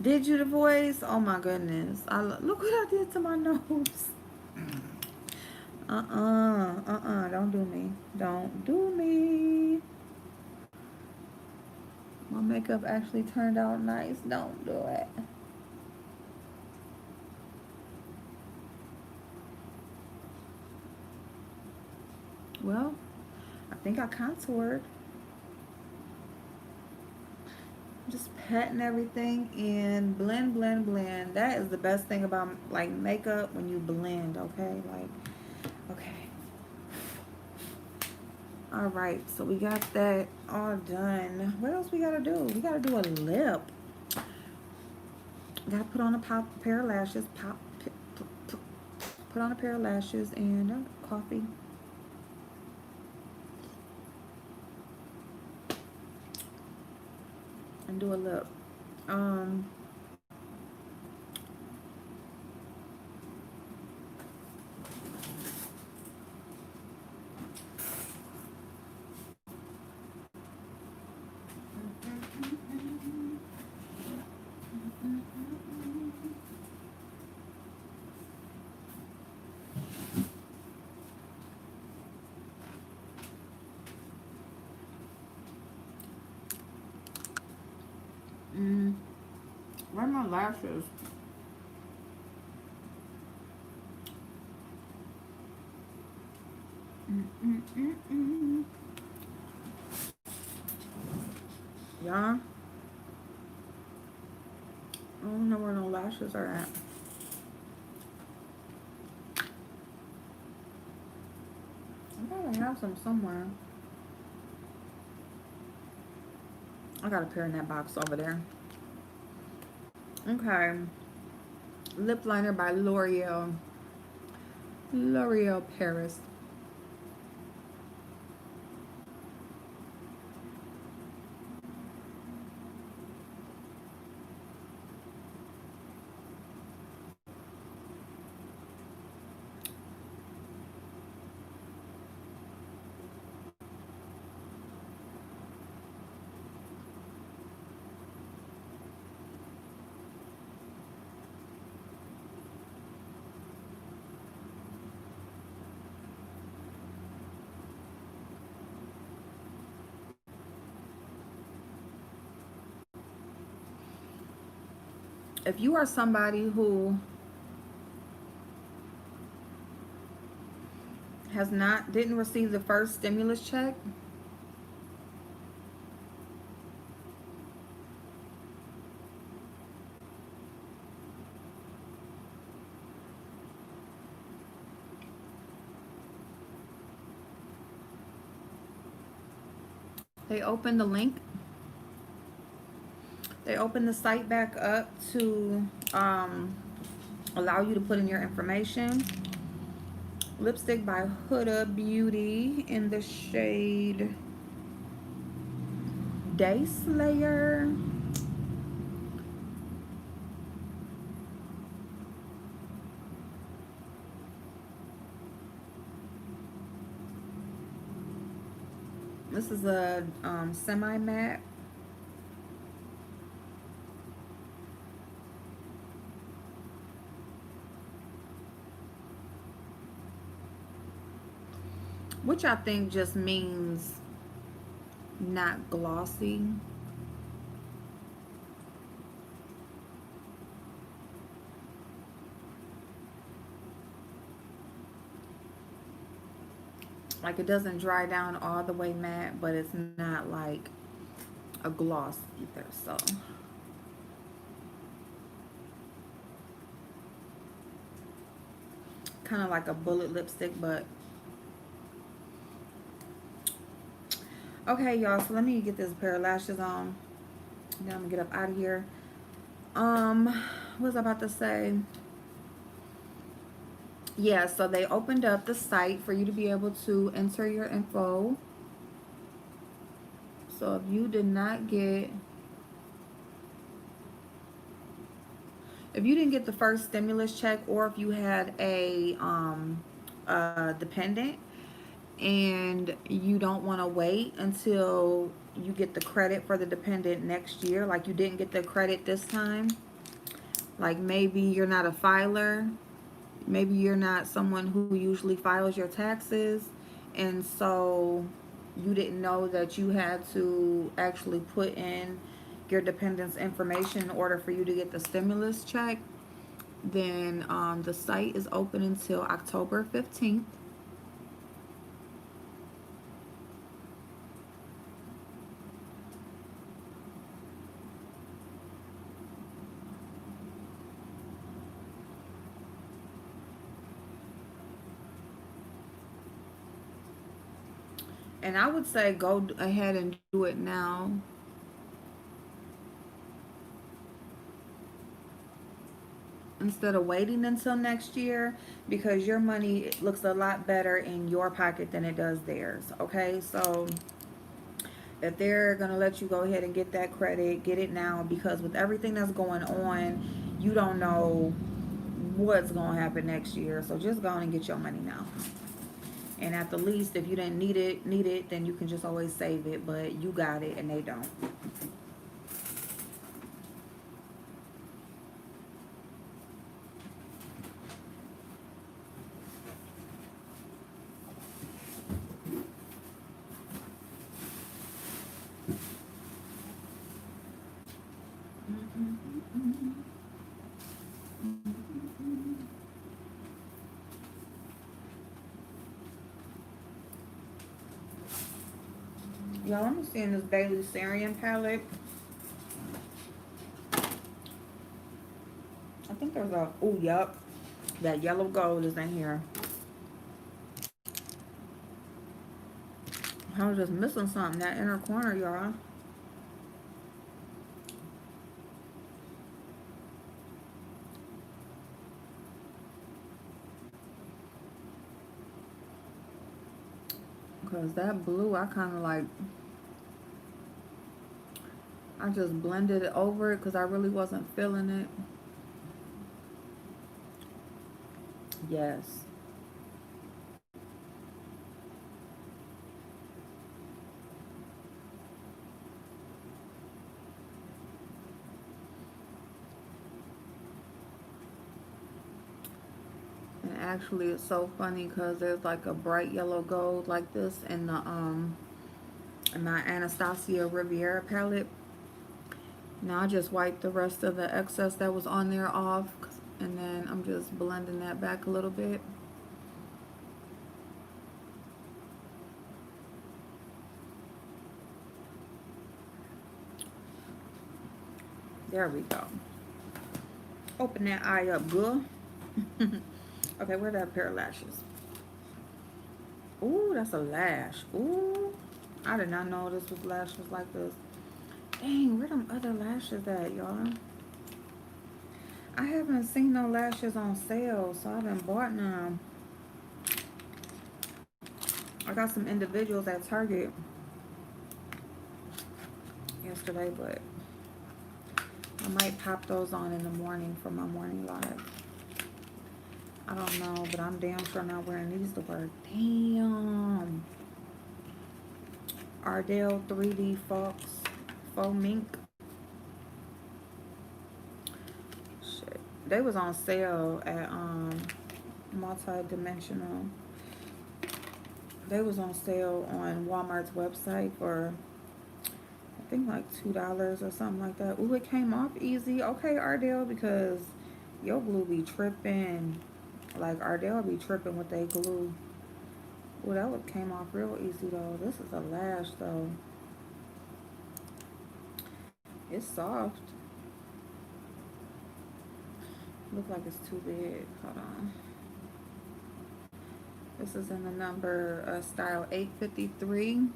Did you the voice? Oh my goodness. Look what I did to my nose. Don't do me. Don't do me. My makeup actually turned out nice. Don't do it. Well, I think I contoured. Just patting everything in. Blend, blend, blend. That is the best thing about like makeup when you blend, okay? Like, okay. All right, so we got that all done. What else we gotta do? We gotta do a lip. Gotta put on a pair of lashes. Put on a pair of lashes and coffee. And do a lip. Um, mm, where are my lashes? Mm. Yeah, I don't know where no lashes are at. I gotta have some somewhere. I got a pair in that box over there. Okay, lip liner by L'Oreal. L'Oreal Paris. If you are somebody who didn't receive the first stimulus check, they opened the link. They opened the site back up to allow you to put in your information. Lipstick by Huda Beauty in the shade Day Slayer. This is a semi-matte. which I think just means not glossy. Like, it doesn't dry down all the way matte, but it's not like a gloss either. So kind of like a bullet lipstick, but okay, y'all. So let me get this pair of lashes on. Then I'm gonna get up out of here. What was I about to say? Yeah, so they opened up the site for you to be able to enter your info. So if you did not get, if you didn't get the first stimulus check, or if you had a dependent and you don't want to wait until you get the credit for the dependent next year, like you didn't get the credit this time, like maybe you're not a filer, maybe you're not someone who usually files your taxes, and so you didn't know that you had to actually put in your dependent's information in order for you to get the stimulus check, then the site is open until October 15th. And I would say go ahead and do it now instead of waiting until next year, because your money looks a lot better in your pocket than it does theirs. Okay, so if they're going to let you go ahead and get that credit, get it now, because with everything that's going on, you don't know what's going to happen next year. So just go on and get your money now. And at the least, if you didn't need it, then you can just always save it, but you got it and they don't. Y'all, I'm seeing this Daily Sarian palette. I think there's a, oh, yep, that yellow gold is in here. I was just missing something, that inner corner, y'all. Because that blue, I kind of like, I just blended it over it because I really wasn't feeling it. Yes. And actually, it's so funny because there's like a bright yellow gold like this in my Anastasia Riviera palette. Now I just wiped the rest of the excess that was on there off, and then I'm just blending that back a little bit. There we go. Open that eye up good. Okay, where that pair of lashes? Ooh, that's a lash. Ooh, I did not know this was lashes like this. Dang, where them other lashes at, y'all? I haven't seen no lashes on sale, so I haven't bought none. I got some individuals at Target yesterday, but I might pop those on in the morning for my morning live. I don't know, but I'm damn sure not wearing these to work. Damn. Ardell 3D Faux Mink. Shit. They was on sale at multi-dimensional. They was on sale on Walmart's website for I think like $2 or something like that. Ooh, it came off easy. Okay, Ardell, because your glue be tripping. Like Ardell be tripping with they glue. Ooh, that one came off real easy though. This is a lash though. It's soft. Look like it's too big. Hold on. This is in the number style 853.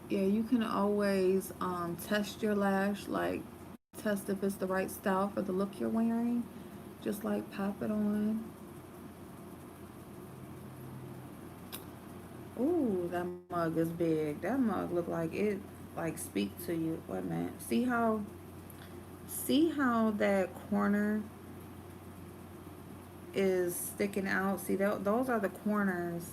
Yeah, you can always test your lash, like test if it's the right style for the look you're wearing. Just like pop it on. Ooh, that mug is big. That mug look like it like speak to you. Wait a minute. See how that corner is sticking out? See those are the corners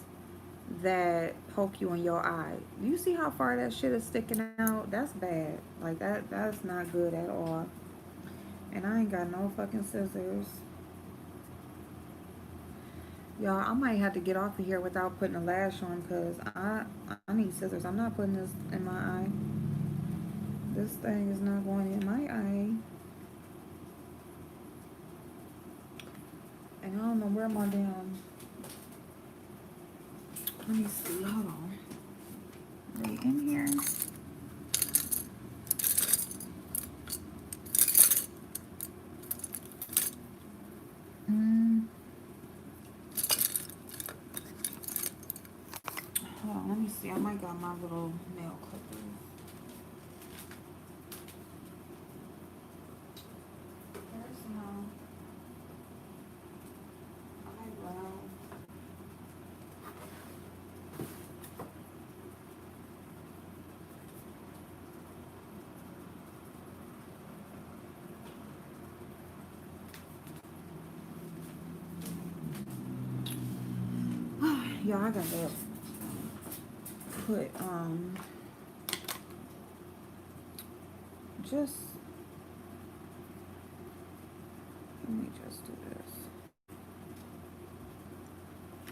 that poke you in your eye. You see how far that shit is sticking out? That's bad. Like that's not good at all. And I ain't got no fucking scissors. Y'all, I might have to get off of here without putting a lash on because I need scissors. I'm not putting this in my eye. This thing is not going in my eye. And I don't know where my damn. Let me see. Hold on. Are they in here? Mm, hold on. Let me see. I might got my little nail clippers. There's no eyebrow. Y'all, I gotta put just let me just do this.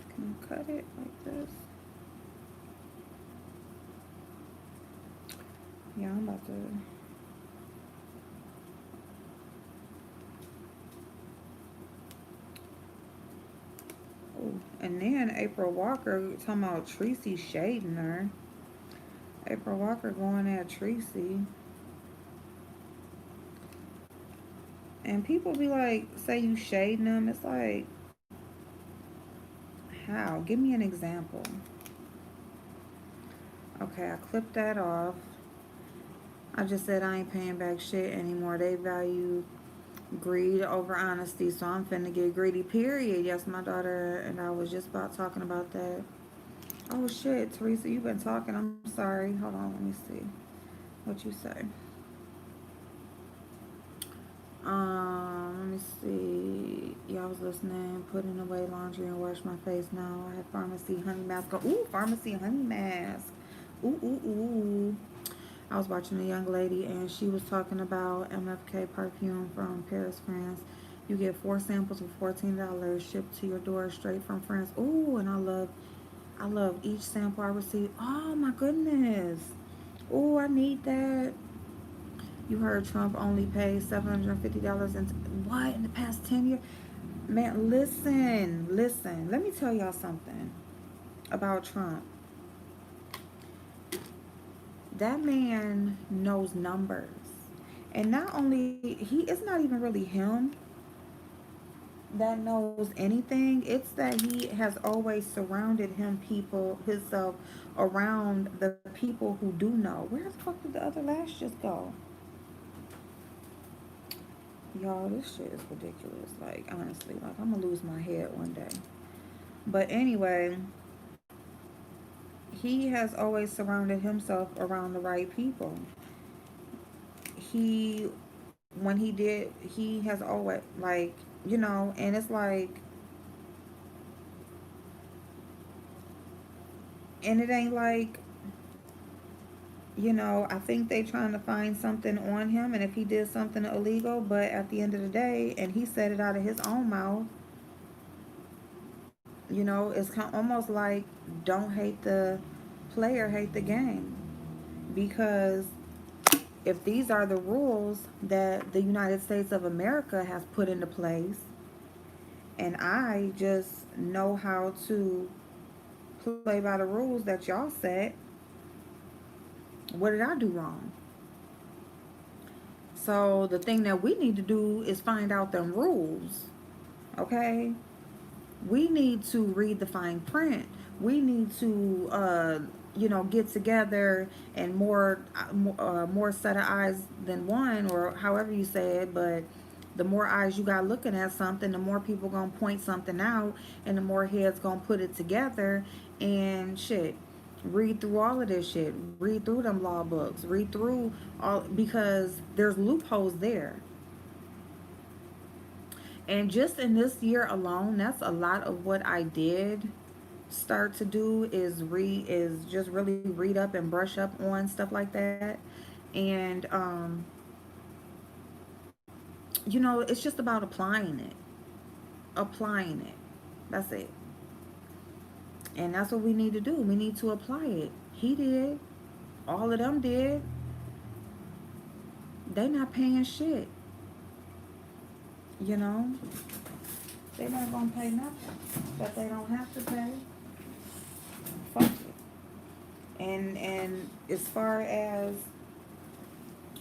Can I cut it like this? Yeah, I'm about to. Ooh. And then April Walker talking about Tracy shading her. April Walker going at Tracy. And people be like, say you shading them. It's like, how? Give me an example. Okay, I clipped that off. I just said I ain't paying back shit anymore. They value greed over honesty, so I'm finna get greedy, period. Yes, my daughter and I was just about talking about that. Oh shit, Teresa, you've been talking. I'm sorry. Hold on, let me see what you say. Let me see. Yeah, I was listening. Putting away laundry and wash my face now. I have pharmacy honey mask. Ooh, pharmacy honey mask. Ooh, ooh, ooh. I was watching a young lady and she was talking about MFK perfume from Paris, France. You get 4 samples for $14 shipped to your door straight from France. Ooh, and I love each sample I receive. Oh my goodness. Ooh, I need that. You heard Trump only paid $750 in what in the past 10 years? Man, listen. Let me tell y'all something about Trump. That man knows numbers. And not only he it's not even really him that knows anything. It's that he has always surrounded himself around the people who do know. Where the fuck did the other lash just go? Y'all, this shit is ridiculous. Like, honestly, like I'm gonna lose my head one day. But anyway, he has always surrounded himself around the right people. He when he did he has always like and it's like and it ain't like I think they trying to find something on him and if he did something illegal, but at the end of the day, and he said it out of his own mouth, You know, it's almost like don't hate the player, hate the game. Because if these are the rules that the United States of America has put into place, and I just know how to play by the rules that y'all set, what did I do wrong? So the thing that we need to do is find out them rules. Okay? We need to read the fine print. We need to get together and more set of eyes than one, or however you say it. But the more eyes you got looking at something, the more people gonna point something out, and the more heads gonna put it together. And shit, read through all of this shit. Read through them law books. Read through all, because there's loopholes there. And just in this year alone, that's a lot of what I did start to do, is just really read up and brush up on stuff like that. And it's just about applying it. Applying it. That's it. And that's what we need to do. We need to apply it. He did. All of them did. They not paying shit. You know? They not gonna pay nothing that they don't have to pay. Fuck it. And as far as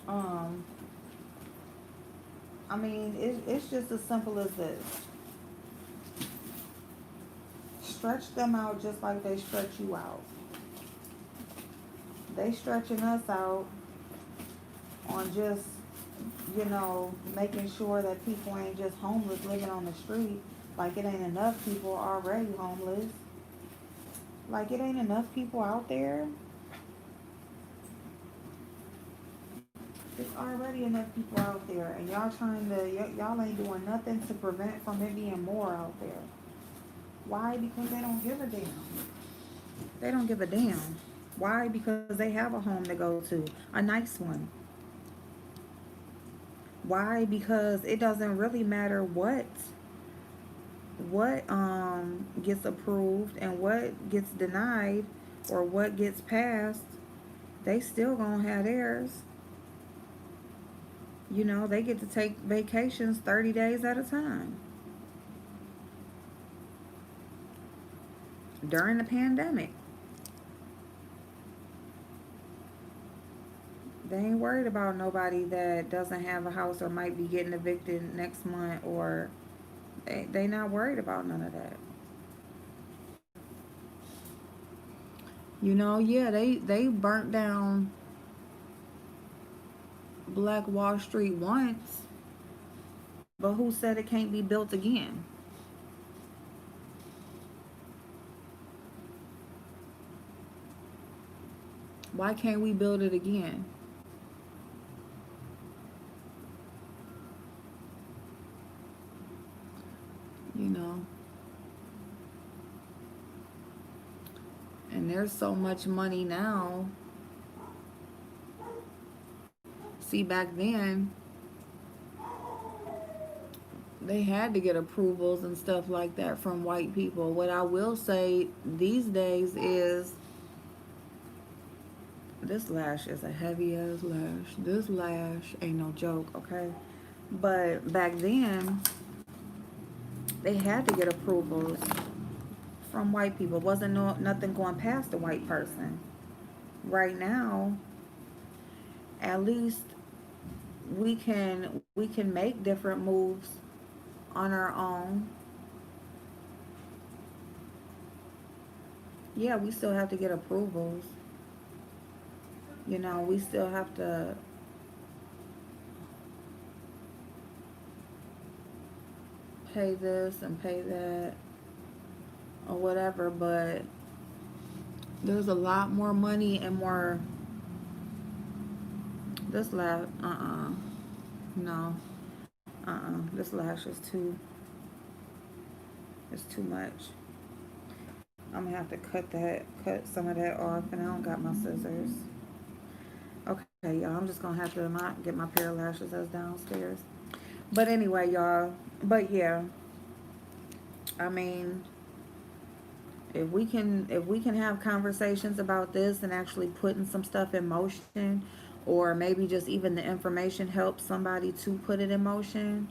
um I mean, it's just as simple as this. Stretch them out just like they stretch you out. They stretching us out on just, making sure that people ain't just homeless living on the street. Like it ain't enough people already homeless. Like it ain't enough people out there. There's already enough people out there, and y'all ain't doing nothing to prevent from it being more out there. Why? Because they don't give a damn. They don't give a damn. Why? Because they have a home to go to, a nice one. Why? Because it doesn't really matter what gets approved and what gets denied or what gets passed. They still gonna have theirs. They get to take vacations 30 days at a time during the pandemic. They ain't worried about nobody that doesn't have a house or might be getting evicted next month, or they not worried about none of that. Yeah, they burnt down Black Wall Street once, but who said it can't be built again? Why can't we build it again? You know, and there's so much money now. See, back then, they had to get approvals and stuff like that from white people. What I will say these days is this lash is a heavy ass lash. This lash ain't no joke, okay? But back then, they had to get approvals from white people. It wasn't nothing going past a white person. Right now, at least we can make different moves on our own. Yeah, we still have to get approvals. We still have to pay this and pay that or whatever, but there's a lot more money and more. This lash, no, this lash is it's too much. I'm gonna have to cut some of that off, and I don't got my scissors. Okay, y'all, I'm just gonna have to not get my pair of lashes that's downstairs. But anyway, y'all, but yeah, I mean, If we can have conversations about this and actually putting some stuff in motion, or maybe just even the information helps somebody to put it in motion,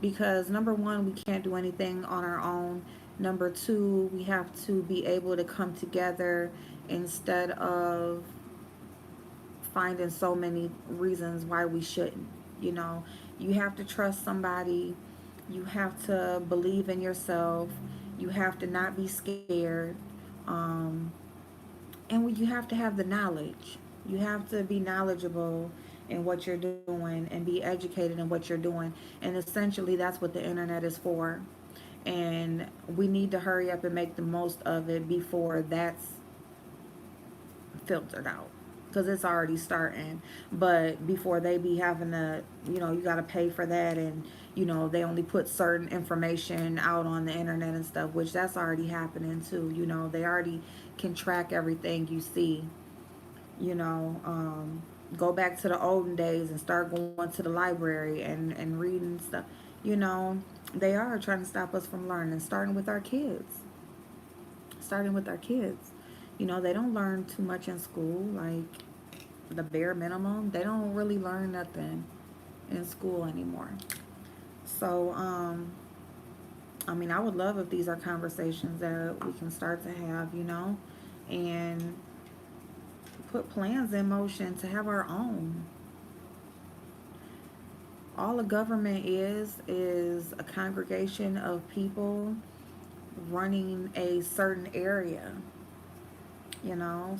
because number one, we can't do anything on our own. Number two, we have to be able to come together instead of finding so many reasons why we shouldn't. You know, you have to trust somebody, you have to believe in yourself, you have to not be scared, um, and you have to have the knowledge. You have to be knowledgeable in what you're doing and be educated in what you're doing. And essentially, that's what the internet is for. And we need to hurry up and make the most of it before that's filtered out, because it's already starting. But before they be having to, you got to pay for that, and they only put certain information out on the internet and stuff, which that's already happening too. They already can track everything you see. you know um, Go back to the olden days and start going to the library and reading stuff. you know they are trying to stop us from learning, starting with our kids. They don't learn too much in school, like the bare minimum. They don't really learn nothing in school anymore. So, I mean, I would love if these are conversations that we can start to have, and put plans in motion to have our own. All a government is a congregation of people running a certain area.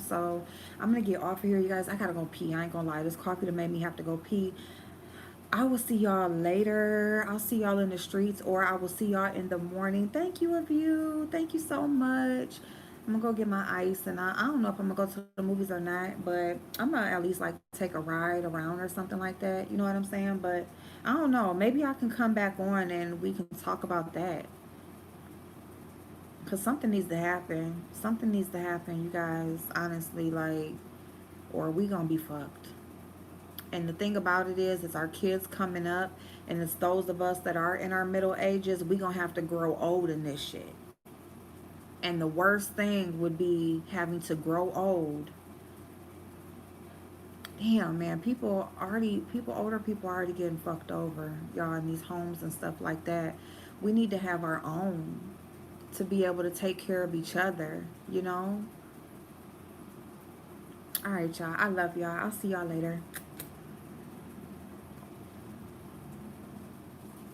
So I'm gonna get off of here, you guys. I gotta go pee. I ain't gonna lie, this coffee that made me have to go pee. I will see y'all later. I'll see y'all in the streets, or I will see y'all in the morning. Thank you, of you. Thank you so much. I'm gonna go get my ice, and I don't know if I'm gonna go to the movies or not, but I'm gonna at least like take a ride around or something like that. You know what I'm saying? But I don't know. Maybe I can come back on and we can talk about that. Cause something needs to happen. Something needs to happen, you guys. Honestly, like, or we gonna be fucked. And the thing about it is, it's our kids coming up, and it's those of us that are in our middle ages. We gonna have to grow old in this shit. And the worst thing would be having to grow old. Damn, man, older people already getting fucked over, y'all, in these homes and stuff like that. We need to have our own to be able to take care of each other. All right, y'all. I love y'all. I'll see y'all later.